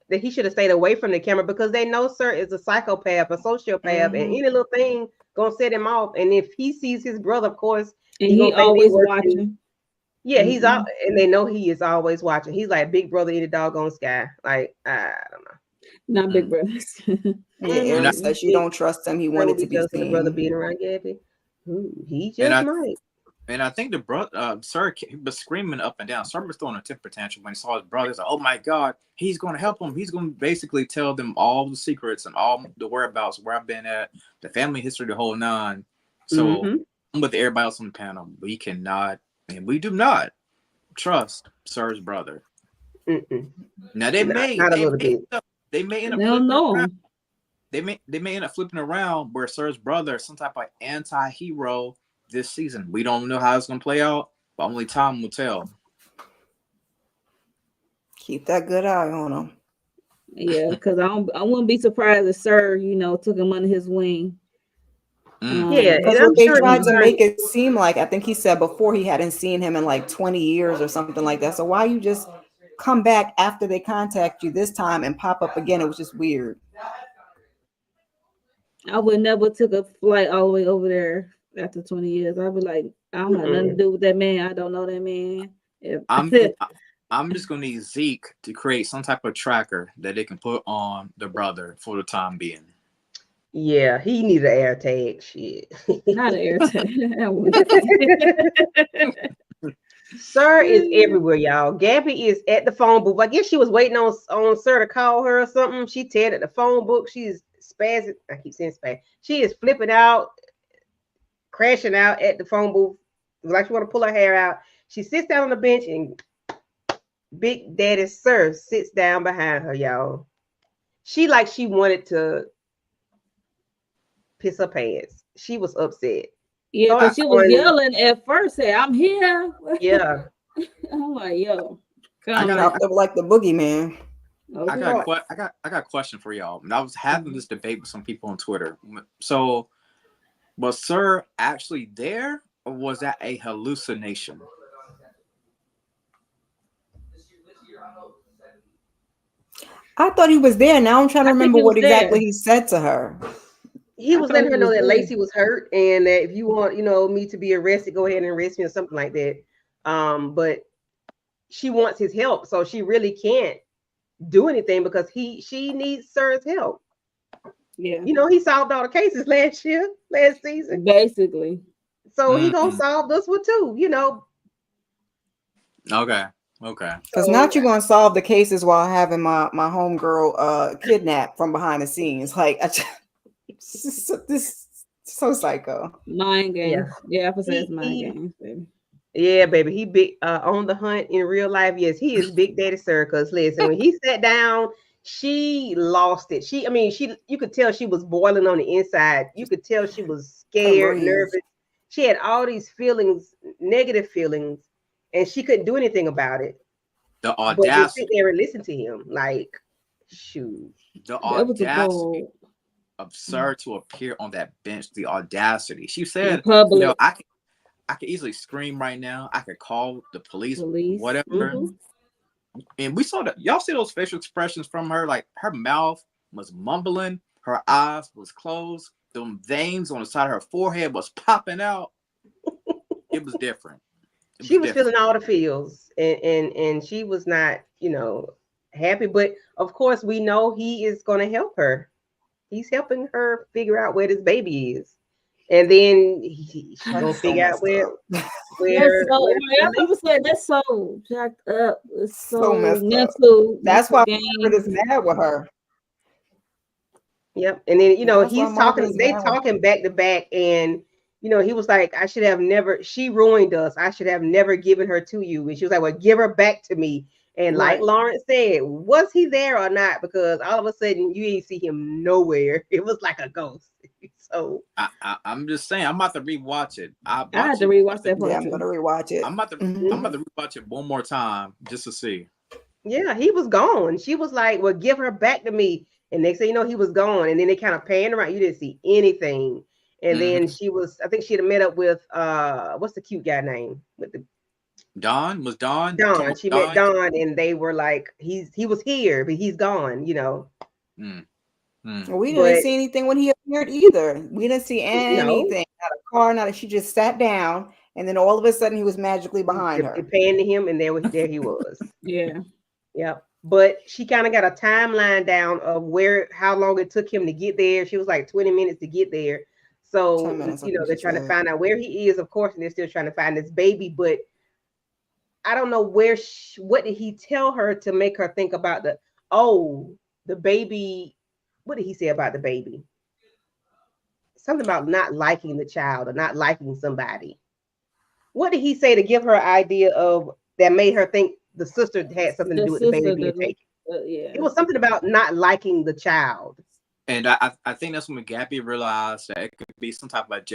[SPEAKER 1] That he should have stayed away from the camera, because they know Sir is a psychopath, a sociopath, and any little thing gonna set him off. And if he sees his brother, of course,
[SPEAKER 3] and he always watching.
[SPEAKER 1] Yeah, he's out, and they know he is always watching. He's like Big Brother in the doggone sky. Like, I don't know.
[SPEAKER 3] Not Big Brothers.
[SPEAKER 2] Yeah, Ari says she don't trust him. He wanted to be seen.
[SPEAKER 1] The brother being around Gabby. He just might.
[SPEAKER 4] And I think the brother, Sir, he was screaming up and down. Sir was throwing a temper tantrum when he saw his brothers. Like, oh my God, he's going to help him. He's going to basically tell them all the secrets and all the whereabouts, where I've been at, the family history, the whole nine. So I'm with everybody else on the panel. We cannot, and we do not trust Sir's brother. Now they may end up flipping around where Sir's brother is some type of anti-hero this season. We don't know how it's gonna play out, but only time will tell.
[SPEAKER 2] Keep that good eye on him.
[SPEAKER 3] Yeah, because I wouldn't be surprised if Sir, took him under his wing.
[SPEAKER 1] Yeah,
[SPEAKER 2] because what they tried to make it seem like, I think he said before, he hadn't seen him in like 20 years or something like that. So why you just come back after they contact you this time and pop up again? It was just weird.
[SPEAKER 3] I would never took a flight all the way over there after 20 years. I'd be like, I don't have nothing to do with that man. I don't know that man.
[SPEAKER 4] I'm just gonna need Zeke to create some type of tracker that they can put on the brother for the time being.
[SPEAKER 1] Yeah, he needed an air tag. Shit.
[SPEAKER 3] Not an air tag.
[SPEAKER 1] Sir is everywhere, y'all. Gabby is at the phone booth. I guess she was waiting on Sir to call her or something. She teared at the phone book. She's spazzing. I keep saying spaz. She is flipping out, crashing out at the phone booth. Like she want to pull her hair out. She sits down on the bench, and Big Daddy Sir sits down behind her, y'all. She wanted to piss her pants. She was upset.
[SPEAKER 3] Yeah, because she was yelling at first, say, I'm here.
[SPEAKER 1] Yeah.
[SPEAKER 3] I'm like, yo.
[SPEAKER 2] I got like the boogeyman.
[SPEAKER 3] Okay.
[SPEAKER 4] I got a question for y'all. And I was having this debate with some people on Twitter. So was Sir actually there, or was that a hallucination?
[SPEAKER 2] I thought he was there. Now I'm trying to remember what exactly he said to her.
[SPEAKER 1] He was letting her know that Lacey was hurt, and that if you want, me to be arrested, go ahead and arrest me or something like that. But she wants his help, so she really can't do anything because she needs Sir's help.
[SPEAKER 3] Yeah.
[SPEAKER 1] He solved all the cases last season.
[SPEAKER 3] Basically.
[SPEAKER 1] So he gonna solve this one too,
[SPEAKER 4] Okay.
[SPEAKER 2] Because not you gonna solve the cases while having my homegirl kidnapped from behind the scenes. Like this so psycho.
[SPEAKER 3] Mind games. Yeah, I say it's mind games, baby.
[SPEAKER 1] Yeah, baby. He big on the hunt in real life. Yes, he is Big Daddy Sir. Because listen, when he sat down, she lost it. You could tell she was boiling on the inside. You could tell she was scared, nervous. She had all these feelings, negative feelings, and she couldn't do anything about it.
[SPEAKER 4] The audacity. But
[SPEAKER 1] sit there and listen to him, like, shoot.
[SPEAKER 4] The audacity of Sir to appear on that bench. The audacity. She said, I could easily scream right now. I could call the police. Whatever. And we saw that. Y'all see those facial expressions from her? Like her mouth was mumbling, her eyes was closed, the veins on the side of her forehead was popping out. It was different.
[SPEAKER 1] She was feeling all the feels, and she was not, happy. But of course, we know he is going to help her. He's helping her figure out where this baby is. And then she's
[SPEAKER 2] That's
[SPEAKER 1] gonna
[SPEAKER 2] so
[SPEAKER 1] figure out
[SPEAKER 2] messed up.
[SPEAKER 3] That's
[SPEAKER 1] where
[SPEAKER 3] so. I
[SPEAKER 1] Phyllis.
[SPEAKER 3] never said that's so jacked up. It's
[SPEAKER 2] So
[SPEAKER 3] so
[SPEAKER 2] messed up.
[SPEAKER 3] mental.
[SPEAKER 2] That's
[SPEAKER 3] mental
[SPEAKER 2] why Margaret
[SPEAKER 3] game.
[SPEAKER 2] is mad with her.
[SPEAKER 1] Yep. And then
[SPEAKER 2] That's why
[SPEAKER 1] he's
[SPEAKER 2] Margaret
[SPEAKER 1] talking,
[SPEAKER 2] is
[SPEAKER 1] they
[SPEAKER 2] mad with
[SPEAKER 1] talking back to back, and he was like, I should have never, she ruined us. I should have never given her to you. And she was like, well, give her back to me. And like
[SPEAKER 3] Right.
[SPEAKER 1] Lawrence said, was he there or not? Because all of a sudden you ain't see him nowhere. It was like a ghost. So
[SPEAKER 4] I'm just saying, I'm about to rewatch it.
[SPEAKER 3] I had to rewatch that
[SPEAKER 2] Yeah,
[SPEAKER 3] part
[SPEAKER 2] I'm
[SPEAKER 3] too.
[SPEAKER 2] gonna rewatch it.
[SPEAKER 4] I'm about to rewatch it one more time just to see.
[SPEAKER 1] yeah, he was gone. She was like, well, give her back to me. And next thing you know, he was gone. And then they kind of panned around. You didn't see anything. And then I think she had met up with what's the cute guy name? With the
[SPEAKER 4] Dawn.
[SPEAKER 1] Don. She met Don, and they were like, he was here, but he's gone,
[SPEAKER 4] Mm.
[SPEAKER 2] We didn't
[SPEAKER 1] But
[SPEAKER 2] see anything when he appeared either. We didn't see
[SPEAKER 1] no,
[SPEAKER 2] anything. Not a car, not a, she just sat down, and then all of a sudden he was magically behind
[SPEAKER 1] they
[SPEAKER 2] her.
[SPEAKER 1] panned to him, and there he was.
[SPEAKER 3] Yeah.
[SPEAKER 1] Yep. But she kind of got a timeline down of how long it took him to get there. She was like 20 minutes to get there.
[SPEAKER 2] 10
[SPEAKER 1] So,
[SPEAKER 2] minutes, I think
[SPEAKER 1] they're
[SPEAKER 2] she
[SPEAKER 1] trying to
[SPEAKER 2] said.
[SPEAKER 1] find out where he is, of course, and they're still trying to find this baby. But I don't know what did he tell her to make her think about the baby. What did he say about the baby? Something about not liking the child or not liking somebody. What did he say to give her an idea of that made her think the sister had something to
[SPEAKER 3] The
[SPEAKER 1] do with the baby
[SPEAKER 3] sister
[SPEAKER 1] being
[SPEAKER 3] did
[SPEAKER 1] taken?
[SPEAKER 3] yeah.
[SPEAKER 1] It was something about not liking the child.
[SPEAKER 4] And I think that's when Gabby realized that it could be some type of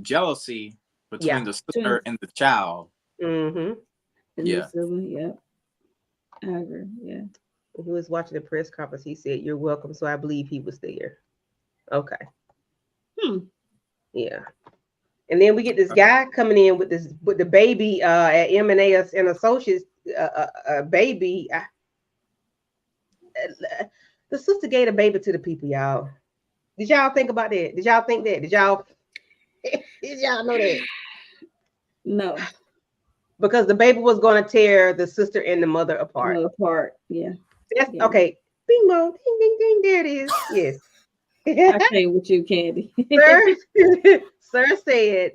[SPEAKER 4] jealousy between the sister and the child.
[SPEAKER 1] Mm-hmm.
[SPEAKER 4] Yeah.
[SPEAKER 3] Yeah. I agree. Yeah.
[SPEAKER 1] When he was watching the press conference, he said, "You're welcome." So I believe he was there. Okay. Yeah. And then we get this guy coming in with the baby at M&A and Associates baby. The sister gave a baby to the people, y'all. Did y'all think about that? Did y'all think that? Did y'all know that?
[SPEAKER 3] No.
[SPEAKER 1] Because the baby was going to tear the sister and the mother apart.
[SPEAKER 3] Yeah.
[SPEAKER 1] That's okay. Bing bong, ding ding ding. There it is. Yes.
[SPEAKER 3] I came with you, Candy.
[SPEAKER 1] Sir said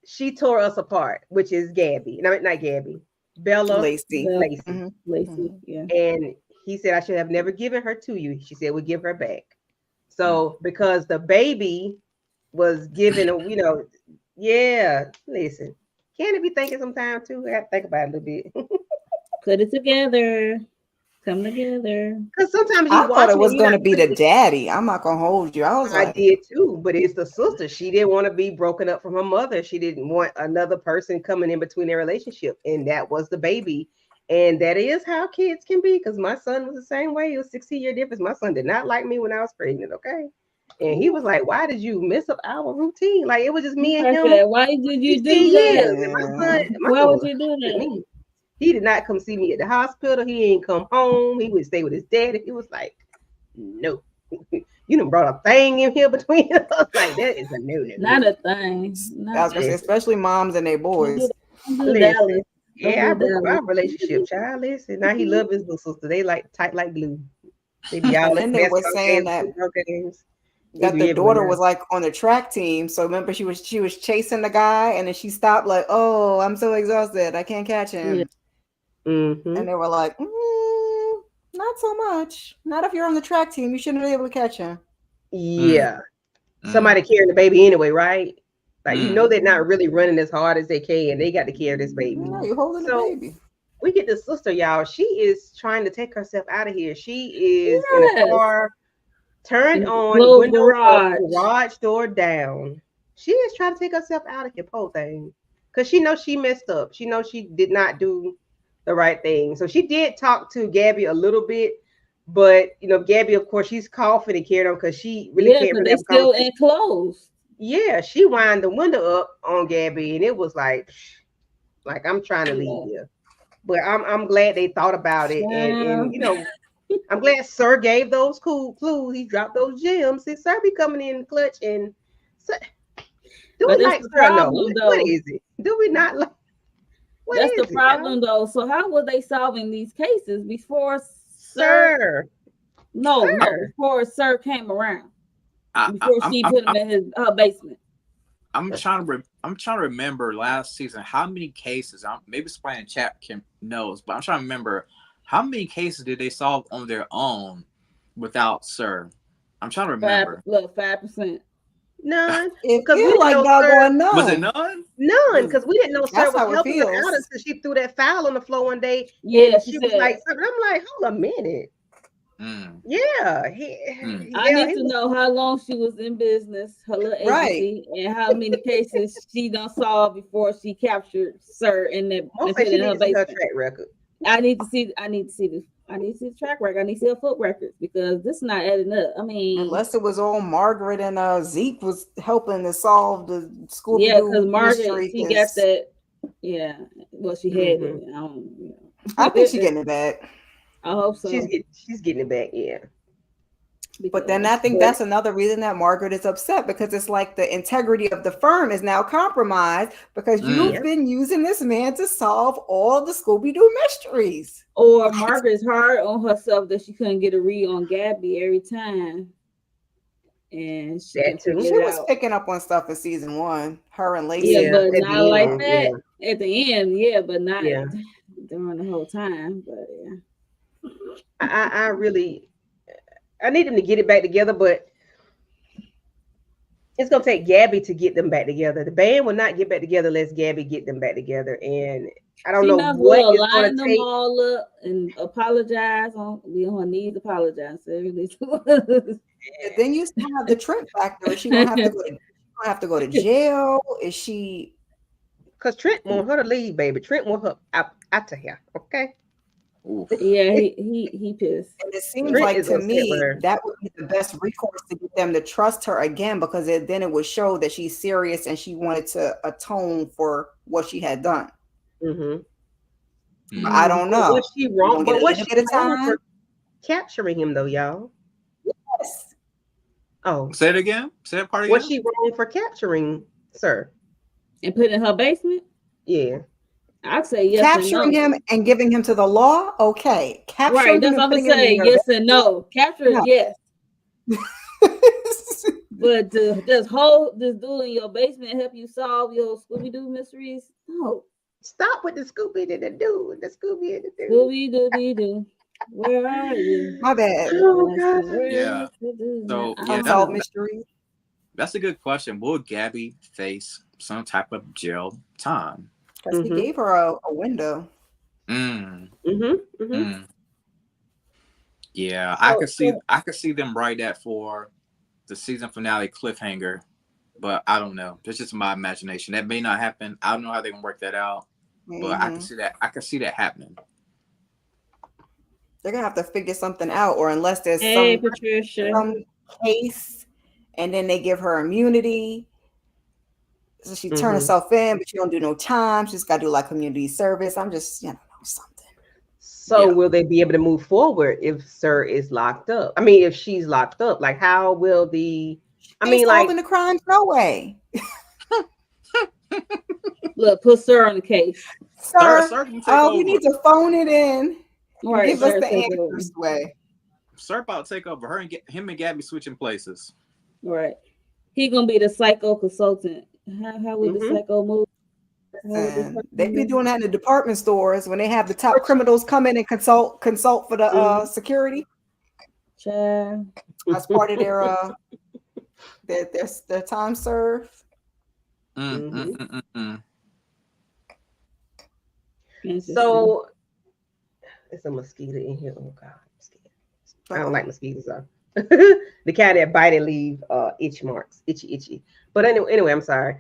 [SPEAKER 1] she tore us apart, which is Gabby. No, not Gabby. Bella
[SPEAKER 2] Lacey.
[SPEAKER 1] Lacey.
[SPEAKER 3] Lacey. Yeah.
[SPEAKER 1] And he said, I should have never given her to you. She said, we'll give her back. So because the baby was given yeah, listen. Can it be thinking sometime too? I got to think about it a little bit.
[SPEAKER 3] Put it together. Come together.
[SPEAKER 1] Because sometimes
[SPEAKER 2] I thought it was going to be the daddy. I'm not going to hold you. I
[SPEAKER 1] did too, but it's the sister. She didn't want to be broken up from her mother. She didn't want another person coming in between their relationship. And that was the baby. And that is how kids can be. Because my son was the same way. It was 16-year difference. My son did not like me when I was pregnant. Okay. And he was like, why did you mess up our routine? Like, it was just me and him.
[SPEAKER 3] Why did you do that?
[SPEAKER 1] And my
[SPEAKER 3] why
[SPEAKER 1] son
[SPEAKER 3] would you do that?
[SPEAKER 1] He did not come see me at the hospital. He ain't come home. He would stay with his daddy. He was like, no. You done brought a thing in here between us. Like, that is a no.
[SPEAKER 3] Not a thing.
[SPEAKER 2] I was gonna say, especially moms and their boys.
[SPEAKER 1] Yeah, I broke our relationship, child. Listen, now he loves his little sister. They like tight like glue. They be all
[SPEAKER 2] and they were saying that the daughter was like on the track team. So remember, she was chasing the guy, and then she stopped like, "Oh, I'm so exhausted, I can't catch him."
[SPEAKER 3] Yeah.
[SPEAKER 1] Mm-hmm.
[SPEAKER 2] And they were like, "Not so much. Not if you're on the track team. You shouldn't be able to catch him."
[SPEAKER 1] Yeah, somebody carrying the baby anyway, right? Like they're not really running as hard as they can. They got to carry this baby.
[SPEAKER 2] No, you're holding the baby.
[SPEAKER 1] We get the sister, y'all. She is trying to take herself out of here. She is in a car, turned on, window garage door down. She is trying to take herself out of here, poor thing. Because she knows she messed up. She knows she did not do the right thing. So she did talk to Gabby a little bit. But, Gabby, of course, she's coughing and carried on because she really can't really
[SPEAKER 3] have still enclosed.
[SPEAKER 1] Yeah, she wound the window up on Gabby, and it was like I'm trying to leave here. But I'm glad they thought about it, and I'm glad Sir gave those cool clues. He dropped those gems. See, Sir be coming in the clutch, and do we like Sir? No, what is it? Do we not like?
[SPEAKER 3] That's the problem, though. So how were they solving these cases before
[SPEAKER 1] Sir?
[SPEAKER 3] No, before Sir came around. Before she put him in her basement.
[SPEAKER 4] I'm trying to remember last season how many cases. Maybe somebody in chat knows, but I'm trying to remember how many cases did they solve on their own without Sir. I'm trying to remember.
[SPEAKER 3] 5%.
[SPEAKER 1] None.
[SPEAKER 2] It
[SPEAKER 1] Because we
[SPEAKER 2] feels
[SPEAKER 1] didn't
[SPEAKER 2] like
[SPEAKER 1] know
[SPEAKER 2] doggone none.
[SPEAKER 4] Was it none?
[SPEAKER 1] None, because we didn't know Sir
[SPEAKER 2] That's
[SPEAKER 1] was
[SPEAKER 2] how it
[SPEAKER 1] helping her
[SPEAKER 2] feels.
[SPEAKER 1] out until she threw that foul on the floor one day.
[SPEAKER 3] Yeah,
[SPEAKER 1] And
[SPEAKER 3] she
[SPEAKER 1] she was
[SPEAKER 3] said.
[SPEAKER 1] like, something. I'm like, hold a minute.
[SPEAKER 4] Mm.
[SPEAKER 1] Yeah,
[SPEAKER 3] I need to know how long she was in business, her little agency, and how many cases she done solved before she captured Sir in the
[SPEAKER 1] Most
[SPEAKER 3] put
[SPEAKER 1] she
[SPEAKER 3] in her
[SPEAKER 1] needs to see her
[SPEAKER 3] basement.
[SPEAKER 1] track record.
[SPEAKER 3] I need to see the track record. I need to see her foot records because this is not adding up. I mean,
[SPEAKER 2] Unless it was all Margaret and Zeke was helping to solve the Scooby-Doo
[SPEAKER 3] yeah, because Margaret,
[SPEAKER 2] mystery.
[SPEAKER 3] she got that. Yeah, well, she had it.
[SPEAKER 2] I think she's getting it back.
[SPEAKER 3] I hope so.
[SPEAKER 1] She's getting it back, yeah.
[SPEAKER 2] But then I think that's another reason that Margaret is upset, because it's like the integrity of the firm is now compromised because you've been using this man to solve all the Scooby-Doo mysteries.
[SPEAKER 3] Or Margaret's hard on herself that she couldn't get a read on Gabby every time. And she
[SPEAKER 2] was picking up on stuff in season 1. Her and Lacey.
[SPEAKER 3] Yeah, but not like that. Yeah. At the end, but not during the whole time. But yeah.
[SPEAKER 1] I need them to get it back together, but it's gonna take Gabby to get them back together. The band will not get back together unless Gabby get them back together. And I don't know what it's gonna
[SPEAKER 3] line
[SPEAKER 1] take.
[SPEAKER 3] Them all up and apologize be on her knees, apologize.
[SPEAKER 2] And then you still have the Trent factor. Is she gonna have to go to jail? Is she?
[SPEAKER 1] Because Trent want her to leave, baby. Trent want her out to here. Okay.
[SPEAKER 4] Oof.
[SPEAKER 3] Yeah, he pissed.
[SPEAKER 2] And it seems like to me that would be the best recourse to get them to trust her again, because then it would show that she's serious and she wanted to atone for what she had done.
[SPEAKER 1] Mm-hmm.
[SPEAKER 2] I don't know.
[SPEAKER 1] Was she wrong? But was she wrong for capturing him, though, y'all?
[SPEAKER 2] Yes.
[SPEAKER 1] Oh,
[SPEAKER 4] say it again. Say that part again.
[SPEAKER 1] Was she wrong for capturing Sir
[SPEAKER 3] and put in her basement?
[SPEAKER 1] Yeah.
[SPEAKER 3] I'd say yes.
[SPEAKER 2] Capturing him and giving him to the law, okay. Capturing
[SPEAKER 3] that's what I'm saying. Yes and no. Capture, yes. But does dude in your basement help you solve your Scooby-Doo mysteries? No.
[SPEAKER 1] Stop with the Scooby-Doo. The Scooby-Doo.
[SPEAKER 3] Scooby-Doo. Where are you?
[SPEAKER 2] My bad.
[SPEAKER 1] Oh, God.
[SPEAKER 4] Yeah. So
[SPEAKER 2] unsolved mystery.
[SPEAKER 4] That's a good question. Will Gabby face some type of jail time?
[SPEAKER 2] Because he gave her a window.
[SPEAKER 4] Yeah, I could see them write that for the season finale cliffhanger, but I don't know. That's just my imagination. That may not happen. I don't know how they can work that out, but I can see that. I can see that happening.
[SPEAKER 2] They're gonna have to figure something out, or unless there's some case, and then they give her immunity. So she turn herself in, but she don't do no time. She's got to do like community service. I'm just, something.
[SPEAKER 1] So will they be able to move forward if Sir is locked up? I mean, if she's locked up, like how will the?
[SPEAKER 2] Solving the crimes, no way.
[SPEAKER 3] Look, put Sir on the case.
[SPEAKER 2] Sir, we need to phone it in. Right, give us the answers way.
[SPEAKER 4] Sir about to take over. Him and Gabby switching places.
[SPEAKER 3] Right. He gonna be the psycho consultant. How would the psycho move?
[SPEAKER 2] They be doing that in the department stores when they have the top criminals come in and consult for the security. That's part of their time served.
[SPEAKER 1] So there's a mosquito in here. Oh God, I'm scared. I don't like mosquitoes. The kind that bite and leave itch marks, itchy. But anyway, I'm sorry.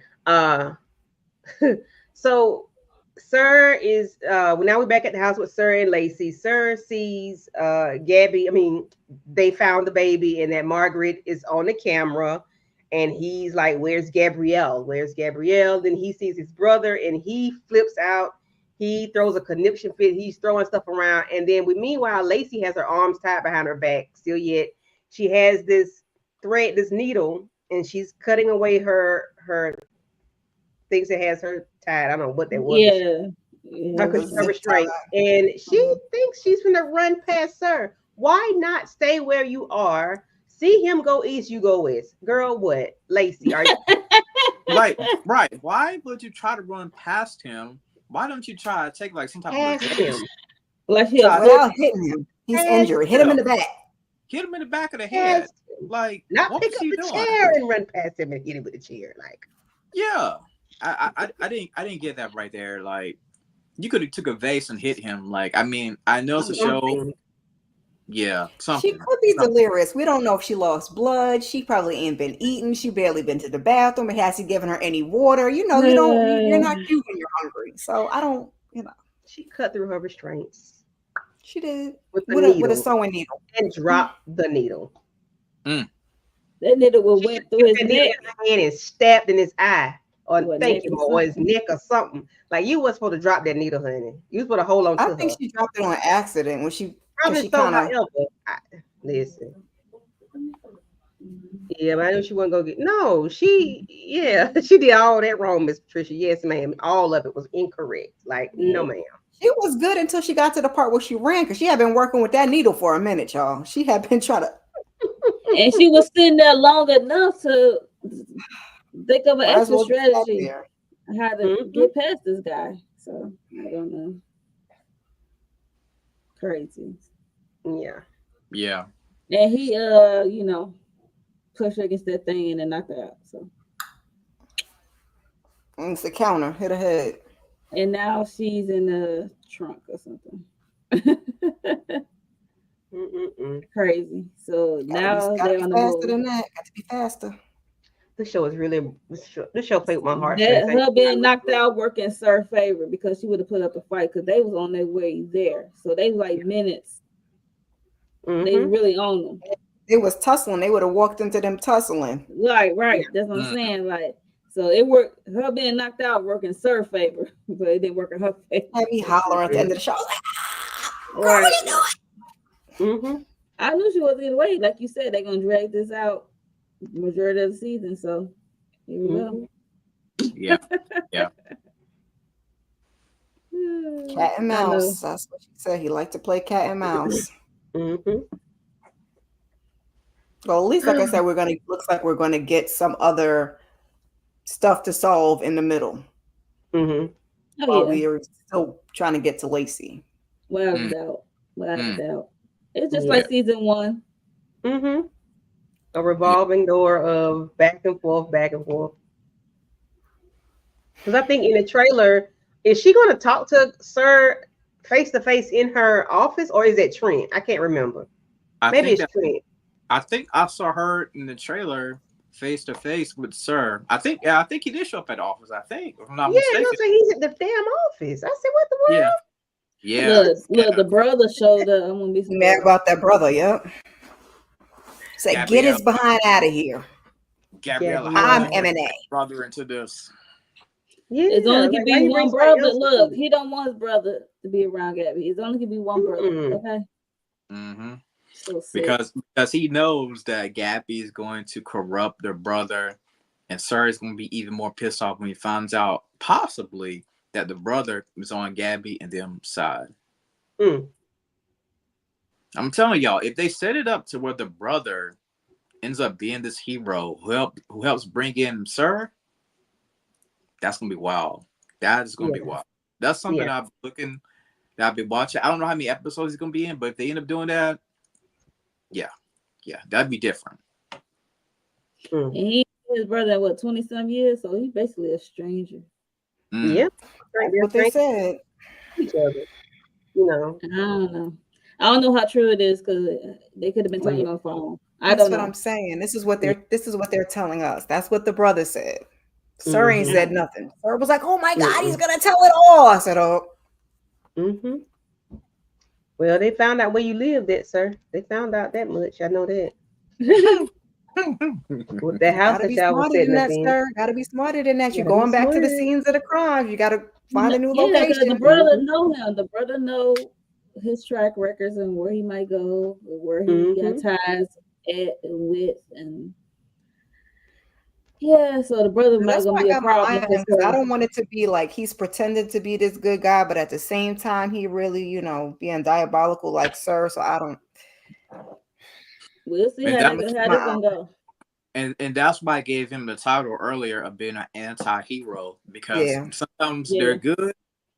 [SPEAKER 1] So Sir is now we're back at the house with Sir and Lacey. Sir sees Gabby. I mean, they found the baby, and that Margaret is on the camera, and he's like, "Where's Gabrielle? Where's Gabrielle?" Then he sees his brother, and he flips out. He throws a conniption fit. He's throwing stuff around, and then meanwhile, Lacey has her arms tied behind her back. Still yet, she has this thread, this needle, and she's cutting away her things that has her tied. I don't know what that was. Her restraint. And she thinks she's gonna run past Sir. Why not stay where you are? See him go east, you go west. Girl, what? Lacey, are you
[SPEAKER 4] Like, right? Why would you try to run past him? Why don't you try to take like some type of
[SPEAKER 1] Past him.
[SPEAKER 3] Like she
[SPEAKER 4] Nah,
[SPEAKER 2] Without hitting him. He's
[SPEAKER 1] Past
[SPEAKER 2] injured. Hit him in the
[SPEAKER 4] him.
[SPEAKER 2] back.
[SPEAKER 4] hit him in the back of the head?
[SPEAKER 1] Past him.
[SPEAKER 4] Like,
[SPEAKER 1] Not
[SPEAKER 4] what
[SPEAKER 1] pick
[SPEAKER 4] was
[SPEAKER 1] up
[SPEAKER 4] he
[SPEAKER 1] the
[SPEAKER 4] doing?
[SPEAKER 1] chair and run past him and hit him with the chair. Like,
[SPEAKER 4] Yeah, I didn't get that right there. Like, you could have took a vase and hit him. Like, I mean, I know it's a show.
[SPEAKER 1] something.
[SPEAKER 4] Yeah,
[SPEAKER 2] She
[SPEAKER 4] something.
[SPEAKER 2] could be
[SPEAKER 4] Something.
[SPEAKER 2] delirious. We don't know if she lost blood. She probably ain't been eating. She barely been to the bathroom. It has he given her any water? You know, you're not cute when you're hungry. So I don't,
[SPEAKER 1] She cut through her restraints
[SPEAKER 2] she did
[SPEAKER 1] with the
[SPEAKER 2] with a
[SPEAKER 1] needle
[SPEAKER 2] sewing needle.
[SPEAKER 1] and dropped the needle.
[SPEAKER 3] that nigga would went through his
[SPEAKER 1] The needle
[SPEAKER 3] neck.
[SPEAKER 1] in her hand and stabbed in his eye, or
[SPEAKER 3] Or
[SPEAKER 1] thank
[SPEAKER 3] neck
[SPEAKER 1] you,
[SPEAKER 3] or
[SPEAKER 1] or his neck or something. Like, you was supposed to drop that needle, honey. You was supposed to hold on to
[SPEAKER 2] I
[SPEAKER 1] her.
[SPEAKER 2] think she dropped it on accident when she
[SPEAKER 1] Probably
[SPEAKER 2] she
[SPEAKER 1] so,
[SPEAKER 2] kinda-
[SPEAKER 1] however. Listen. Yeah, but I know she wasn't gonna get she did all that wrong, Miss Patricia. Yes, ma'am. All of it was incorrect. Like, no, ma'am.
[SPEAKER 2] She was good until she got to the part where she ran, because she had been working with that needle for a minute, y'all. She had been trying to.
[SPEAKER 3] And she was sitting there long enough to think of an
[SPEAKER 2] Might as
[SPEAKER 3] extra
[SPEAKER 2] well just sat
[SPEAKER 3] strategy
[SPEAKER 2] there.
[SPEAKER 3] how to get past this guy. So I don't know. Crazy.
[SPEAKER 1] Yeah.
[SPEAKER 4] Yeah.
[SPEAKER 3] And he pushed her against that thing and then knocked her out. So
[SPEAKER 2] And it's a counter, hit her head.
[SPEAKER 3] and now she's in the trunk or something. Crazy. So now
[SPEAKER 2] Gotta
[SPEAKER 3] they're
[SPEAKER 2] be
[SPEAKER 3] on the
[SPEAKER 2] faster
[SPEAKER 3] move.
[SPEAKER 2] than that. Got to be faster.
[SPEAKER 1] This show is really this show played with my heart.
[SPEAKER 3] That, her being knocked out working Sir's favor because she would have put up a fight because they was on their way there. So they was like minutes. They really on them.
[SPEAKER 2] It was tussling. They would have walked into them tussling.
[SPEAKER 3] Right. That's what I'm saying. Like, so it worked. Her being knocked out working Sir's favor, but it didn't work in her favor.
[SPEAKER 2] Had me hollering at the end of the show. I was like,
[SPEAKER 3] Right.
[SPEAKER 2] what are you doing?
[SPEAKER 3] I knew she was either way. Like you said, they're gonna drag this out majority of the season. So here we go.
[SPEAKER 4] Yeah.
[SPEAKER 2] Cat and mouse. That's what she said. He liked to play cat and mouse. Well, at least, like I said, looks like we're gonna get some other stuff to solve in the middle. While we are still trying to get to Lacey.
[SPEAKER 3] Without a doubt. It's just like season 1.
[SPEAKER 1] A revolving door of back and forth. Because I think in the trailer, is she going to talk to Sir face to face in her office, or is it Trent? I can't remember. Maybe it's Trent.
[SPEAKER 4] I think I saw her in the trailer face to face with Sir. I think he did show up at the office. I think, if I'm not mistaken.
[SPEAKER 1] So he's at the damn office. I said, what the world?
[SPEAKER 4] Yeah.
[SPEAKER 3] Look, the brother showed up. I'm gonna be
[SPEAKER 2] mad about that brother. Yep. Say, get his behind out of here.
[SPEAKER 4] Gabriella,
[SPEAKER 2] I'm M&A.
[SPEAKER 4] brother into this.
[SPEAKER 1] Yeah,
[SPEAKER 3] it's only can be one brother. Look,
[SPEAKER 1] he
[SPEAKER 3] he don't want his brother to be around Gabby. It's only can be one brother. Okay. So
[SPEAKER 4] because he knows that Gabby is going to corrupt their brother, and Sir is going to be even more pissed off when he finds out possibly that the brother is on Gabby and them side. I'm telling y'all, if they set it up to where the brother ends up being this hero who helps bring in Sir, that's gonna be wild. That is gonna be wild. That's something I've been watching. I don't know how many episodes he's gonna be in, but if they end up doing that, yeah, that'd be different.
[SPEAKER 3] And he his brother what 20-some years, so he's basically a stranger.
[SPEAKER 1] Yeah,
[SPEAKER 2] what they said.
[SPEAKER 1] Each other, you know.
[SPEAKER 3] I don't know how true it is because they could have been talking on the phone.
[SPEAKER 2] That's what I'm saying. This is what they're telling us. That's what the brother said. Sir ain't said nothing. Sir was like, "Oh my God, he's gonna tell it all." I said, "Oh."
[SPEAKER 1] Well, they found out where you lived at, Sir. They found out that much. I know that. With the house that y'all was sitting up in.
[SPEAKER 2] Sir. Gotta be smarter than that. You're going back to the scenes of the crime. You gotta find a new location.
[SPEAKER 3] The brother know him. The brother know his track records and where he might go, where he got ties at and with, and so the brother might gonna be a problem.
[SPEAKER 2] I don't want it to be like he's pretended to be this good guy, but at the same time he really, being diabolical like Sir. So I don't.
[SPEAKER 3] We'll see how this gonna go.
[SPEAKER 4] And that's why I gave him the title earlier of being an anti-hero, because
[SPEAKER 2] Yeah.
[SPEAKER 4] sometimes
[SPEAKER 3] Yeah.
[SPEAKER 4] they're good,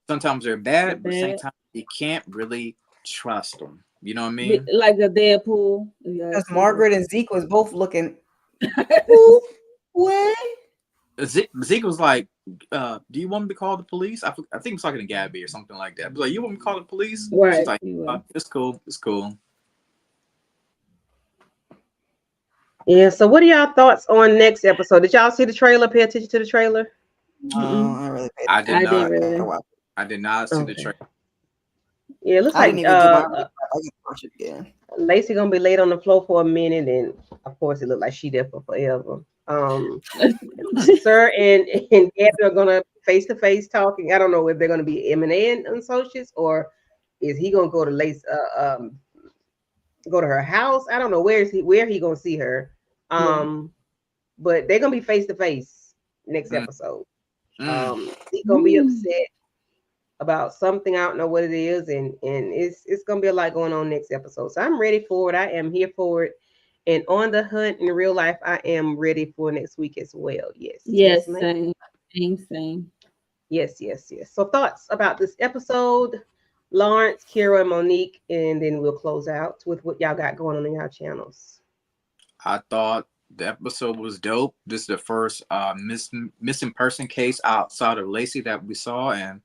[SPEAKER 4] sometimes they're bad, but at the same
[SPEAKER 3] Bad.
[SPEAKER 4] time you can't really trust them. You know what I mean?
[SPEAKER 3] Like a Deadpool. Yeah,
[SPEAKER 2] Because Margaret and Zeke was both looking
[SPEAKER 3] Ooh.
[SPEAKER 2] way.
[SPEAKER 4] Zeke was like, "Do you want me to call the police?" I think he was talking to Gabby or something like that. But like, "You want me to call the police?"
[SPEAKER 3] Right.
[SPEAKER 4] She's like,
[SPEAKER 3] he was.
[SPEAKER 4] "It's cool, it's cool."
[SPEAKER 1] Yeah. So, what are y'all thoughts on next episode? Did y'all see the trailer? Pay attention to the trailer.
[SPEAKER 3] Mm-mm.
[SPEAKER 2] I really paid
[SPEAKER 4] I did
[SPEAKER 3] I
[SPEAKER 4] not.
[SPEAKER 3] did really.
[SPEAKER 4] I did not see the
[SPEAKER 1] Okay.
[SPEAKER 4] trailer.
[SPEAKER 1] Yeah, it looks
[SPEAKER 2] I
[SPEAKER 1] like
[SPEAKER 2] didn't even do my recap. I just watched it again.
[SPEAKER 1] Lacey gonna be laid on the floor for a minute, and of course, it looked like she there for forever. Sir and Gabby are gonna face to face talking. I don't know if they're gonna be M&A and associates, or is he gonna go to go to her house? I don't know where he gonna see her. But they're gonna be face to face next episode. He's gonna be upset about something. I don't know what it is, and it's gonna be a lot going on next episode. So I'm ready for it. I am here for it. And on the hunt in real life, I am ready for next week as well. Yes.
[SPEAKER 3] Yes,
[SPEAKER 1] ma'am.
[SPEAKER 3] same.
[SPEAKER 1] Yes. So thoughts about this episode, Lawrence, Kira, and Monique, and then we'll close out with what y'all got going on in y'all channels.
[SPEAKER 4] I thought the episode was dope. This is the first missing person case outside of Lacey that we saw, and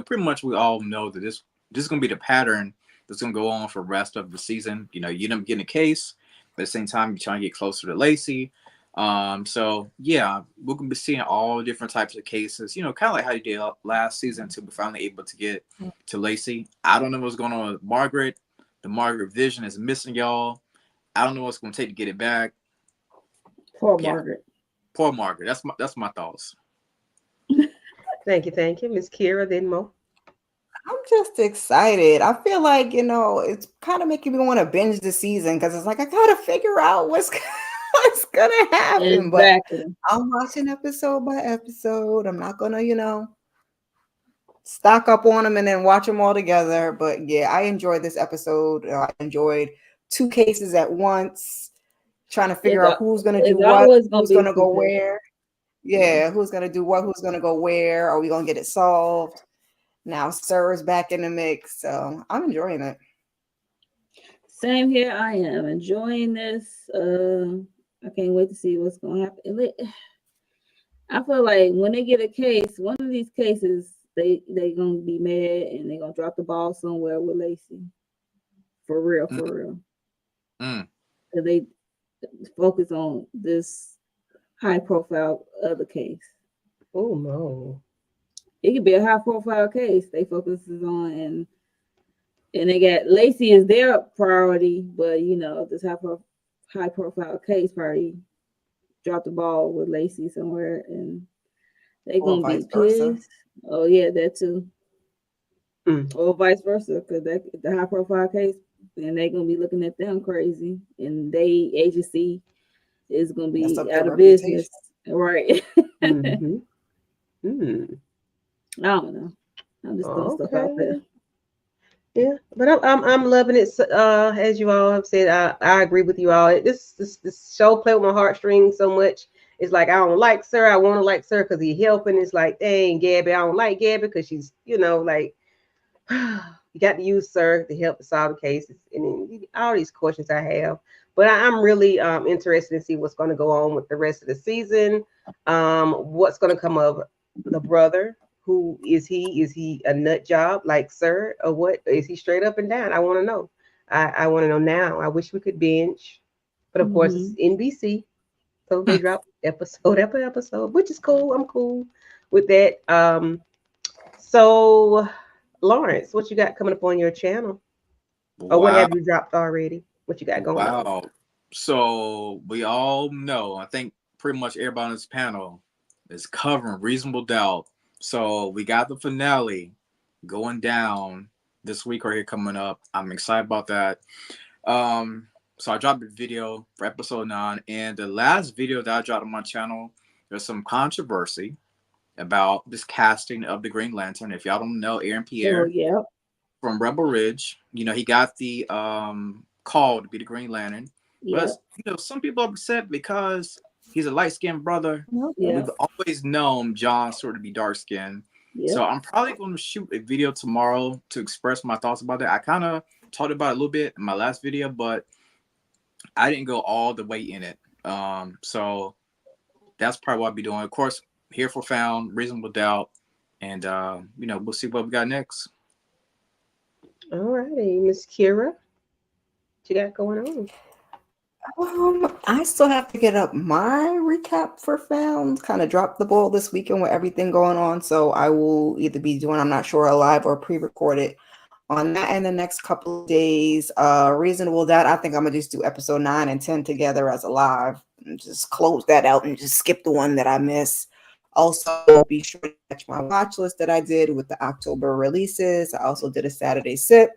[SPEAKER 4] pretty much we all know that this is gonna be the pattern that's gonna go on for the rest of the season. You end up getting a case, but at the same time you're trying to get closer to Lacey. So yeah, we're gonna be seeing all different types of cases. Kind of like how you did last season until we're finally able to get to Lacey. I don't know what's going on with Margaret. The Margaret vision is missing, y'all. I don't know what's going to take to get it back.
[SPEAKER 3] Poor Margaret.
[SPEAKER 4] Poor Margaret. That's my thoughts.
[SPEAKER 1] Thank you, Miss Kira. Then Mo.
[SPEAKER 2] I'm just excited. I feel like it's kind of making me want to binge the season because it's like I gotta figure out what's gonna happen.
[SPEAKER 3] Exactly.
[SPEAKER 2] But I'm watching episode by episode. I'm not gonna stock up on them and then watch them all together. But yeah, I enjoyed this episode. I enjoyed 2 cases at once, trying to figure out who's going to do what, who's going to go where. Yeah, who's going to do what, who's going to go where. Are we going to get it solved? Now Sir's back in the mix. So I'm enjoying it.
[SPEAKER 3] Same here. I am enjoying this. I can't wait to see what's going to happen. I feel like when they get a case, one of these cases, they gonna be mad and they gonna drop the ball somewhere with Lacey. For real.
[SPEAKER 4] Mm.
[SPEAKER 3] So they focus on this high profile other case.
[SPEAKER 1] Oh no.
[SPEAKER 3] It could be a high profile case they focuses on, and they got Lacey is their priority, but this high profile case probably drop the ball with Lacey somewhere and they gonna be pissed. Oh yeah, that too. Or vice versa, because the high profile case, and they gonna be looking at them crazy, and they agency is gonna be out of business, right?
[SPEAKER 1] Mm-hmm.
[SPEAKER 3] I don't know. I'm just throwing stuff out there.
[SPEAKER 1] Yeah, but I'm loving it. As you all have said, I agree with you all. This show play with my heartstrings so much. It's like I don't like Sir. I want to like Sir because he's helping. It's like, dang, Gabby, I don't like Gabby because she's, like, you got to use Sir to help solve the cases and then all these questions I have. But I'm really interested to see what's going to go on with the rest of the season. What's going to come of the brother? Who is he? Is he a nut job like Sir, or what? Is he straight up and down? I want to know. I want to know now. I wish we could binge, but of course it's NBC, so they drop episode after episode, which is cool. I'm cool with that. So Lawrence, what you got coming up on your channel, or what have you dropped already? What you got going on?
[SPEAKER 4] Wow. So we all know. I think pretty much everybody on this panel is covering Reasonable Doubt. So we got the finale going down this week right here coming up. I'm excited about that. So I dropped a video for episode 9, and the last video that I dropped on my channel, there's some controversy about this casting of the Green Lantern. If y'all don't know, Aaron Pierre from Rebel Ridge, he got the call to be the Green Lantern. But some people are upset because He's a light-skinned brother.
[SPEAKER 3] Yeah.
[SPEAKER 4] We've always known John sort of be dark-skinned.
[SPEAKER 3] Yeah.
[SPEAKER 4] So I'm probably going to shoot a video tomorrow to express my thoughts about that. I kind of talked about it a little bit in my last video, but I didn't go all the way in it. So that's probably what I'll be doing. Of course, Here for Found, Reasonable Doubt, and we'll see what we got next.
[SPEAKER 1] All righty, Miss Kira, what you got going on?
[SPEAKER 2] I still have to get up my recap for Found. Kind of dropped the ball this weekend with everything going on, so I will either be doing, I'm not sure, a live or pre-recorded on that in the next couple of days. Reasonable Doubt, I think I'm gonna just do episode 9 and 10 together as a live and just close that out and just skip the one that I miss. Also, be sure to catch my watch list that I did with the October releases. I also did a Saturday sip.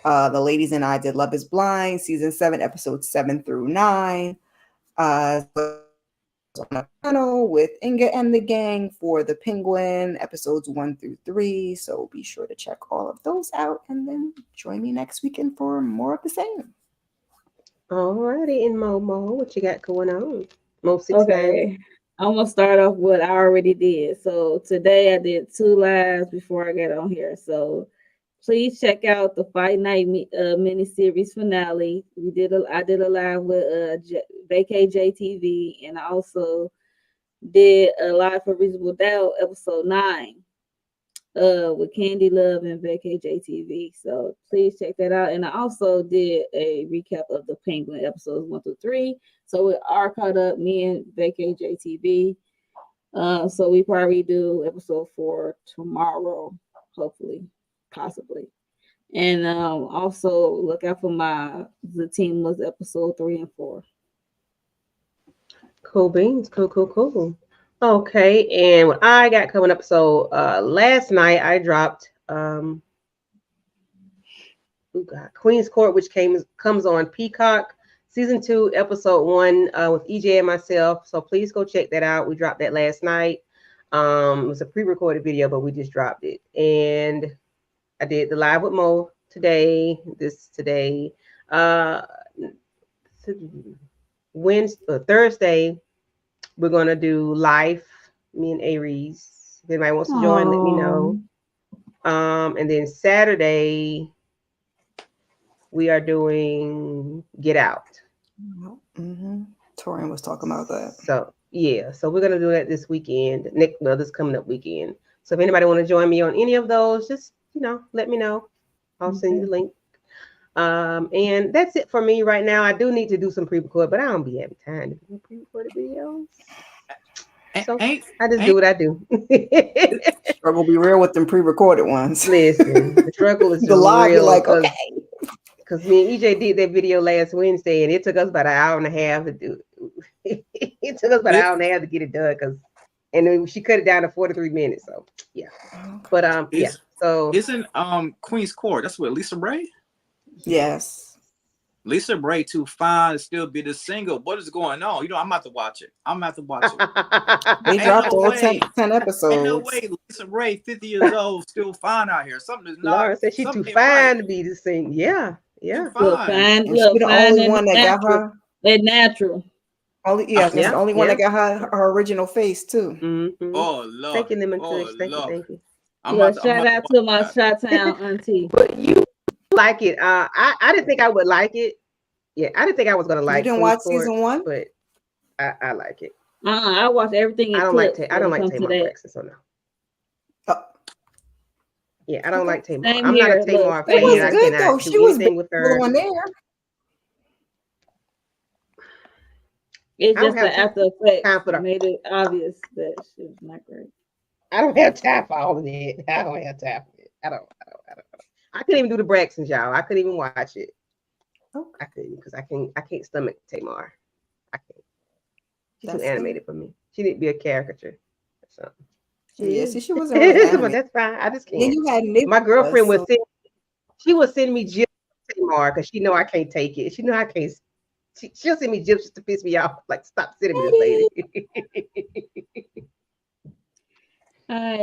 [SPEAKER 2] The ladies and I did Love is Blind, season 7, episodes 7 through 9. On the panel with Inga and the gang for The Penguin, episodes 1 through 3. So be sure to check all of those out and then join me next weekend for more of the same.
[SPEAKER 1] All righty, and Momo, what you got going on?
[SPEAKER 3] Okay. I'm gonna start off what I already did. So today I did 2 lives before I got on here. So please check out the Fight Night miniseries finale. I did a live with Vacay JTV, and I also did a live for Reasonable Doubt episode 9 with Candy Love and Vacay JTV. So please check that out. And I also did a recap of the Penguin episodes 1 through 3. So we are caught up, me and Vacay JTV. So we probably do episode 4 tomorrow, hopefully. Possibly. And also look out for the team was episode 3 and 4.
[SPEAKER 1] Cool beans. Cool. Okay, and what I got coming up, so last night I dropped Queen's Court, which comes on Peacock, season 2, episode 1, with EJ and myself. So please go check that out. We dropped that last night. It was a pre-recorded video, but we just dropped it. And I did the live with Mo today. Thursday, we're gonna do Life, me and Aries. If anybody wants to join, let me know. And then Saturday, we are doing Get Out.
[SPEAKER 2] Mm-hmm. Torian was talking about that.
[SPEAKER 1] So yeah, so we're gonna do that this weekend. This coming up weekend. So if anybody want to join me on any of those, just let me know. I'll send you the link. And that's it for me right now. I do need to do some pre-record, but I don't be having time to do pre-recorded videos. So I just do what I do.
[SPEAKER 2] Struggle be real with them pre-recorded ones.
[SPEAKER 1] Listen, the struggle is
[SPEAKER 2] the live. You're like, okay.
[SPEAKER 1] Because me and EJ did that video last Wednesday, and it took us about an hour and a half to do it. It took us about an hour and a half to get it done, and then she cut it down to 43 minutes. So yeah, but yeah. So
[SPEAKER 4] isn't Queen's Court? That's what Lisa Ray.
[SPEAKER 2] Yes.
[SPEAKER 4] Lisa Ray too fine to still be the single. What is going on? I'm about to watch it.
[SPEAKER 2] They dropped all 10 episodes.
[SPEAKER 4] Ain't no way Lisa Ray, 50 years old, still fine out here. Something is not.
[SPEAKER 1] Laura said she's too fine to be the single. Yeah.
[SPEAKER 3] Look, fine.
[SPEAKER 2] She the only one that got her.
[SPEAKER 3] They're natural.
[SPEAKER 2] That's the only one that got her original face too.
[SPEAKER 1] Mm-hmm.
[SPEAKER 4] Oh Lord.
[SPEAKER 1] Thank you. Thank you.
[SPEAKER 3] Shout out to my Chi-Town auntie.
[SPEAKER 1] But you like it. I didn't think I would like it. Yeah, I didn't think I was gonna like it.
[SPEAKER 2] You didn't watch season 1?
[SPEAKER 1] But I like it.
[SPEAKER 3] I watch everything.
[SPEAKER 1] I don't like Tamar Braxton, so no.
[SPEAKER 2] Oh.
[SPEAKER 1] Yeah, I don't like Tamar.
[SPEAKER 3] Same
[SPEAKER 1] I'm
[SPEAKER 3] here,
[SPEAKER 1] not a Tamar fan.
[SPEAKER 2] It was
[SPEAKER 1] I
[SPEAKER 2] good
[SPEAKER 1] cannot
[SPEAKER 2] though.
[SPEAKER 1] do
[SPEAKER 2] She was
[SPEAKER 1] anything with her.
[SPEAKER 2] on there.
[SPEAKER 3] It's just the after effect
[SPEAKER 1] time for
[SPEAKER 3] made it obvious that she was not great.
[SPEAKER 1] I don't have time for all of that. I don't have time for it. I don't. I couldn't even do the Braxtons, y'all. I couldn't even watch it.
[SPEAKER 2] Okay.
[SPEAKER 1] I couldn't because I can't stomach Tamar. I can't. She's too animated for me. She need to be a caricature or something.
[SPEAKER 2] She wasn't really animated.
[SPEAKER 1] But that's fine. I just can't.
[SPEAKER 2] Then you had
[SPEAKER 1] my girlfriend would send me GIFs of Tamar because she know I can't take it. She know I can't. She'll send me GIFs just to piss me off. Like, stop sending me this lady.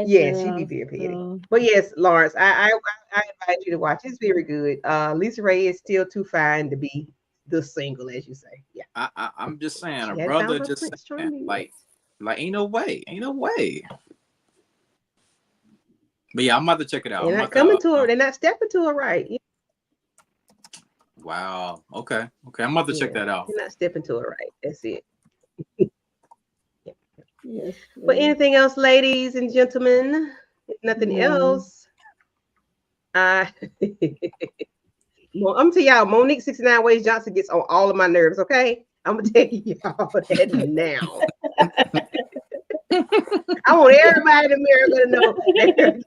[SPEAKER 1] Yeah, she'd be very petty. But yes, Lawrence, I invite you to watch. It's very good. Lisa Ray is still too fine to be the single, as you say. Yeah.
[SPEAKER 4] I'm just saying,
[SPEAKER 1] She
[SPEAKER 4] a
[SPEAKER 1] had
[SPEAKER 4] brother
[SPEAKER 1] found her
[SPEAKER 4] just
[SPEAKER 1] Prince
[SPEAKER 4] saying,
[SPEAKER 1] Charming.
[SPEAKER 4] like ain't no way. But yeah, I'm about to check it out.
[SPEAKER 1] They're
[SPEAKER 4] I'm
[SPEAKER 1] not
[SPEAKER 4] about
[SPEAKER 1] coming
[SPEAKER 4] to,
[SPEAKER 1] to her. They're not stepping to her right.
[SPEAKER 4] wow. Okay. I'm about to check that out.
[SPEAKER 1] They're not stepping to her right. That's it.
[SPEAKER 3] Yes.
[SPEAKER 1] But anything else, ladies and gentlemen? If nothing
[SPEAKER 3] No.
[SPEAKER 1] else. Well, I'm gonna tell y'all, Monique 69 Ways Johnson gets on all of my nerves, okay? I'm gonna tell y'all that now. I want everybody in America to know that.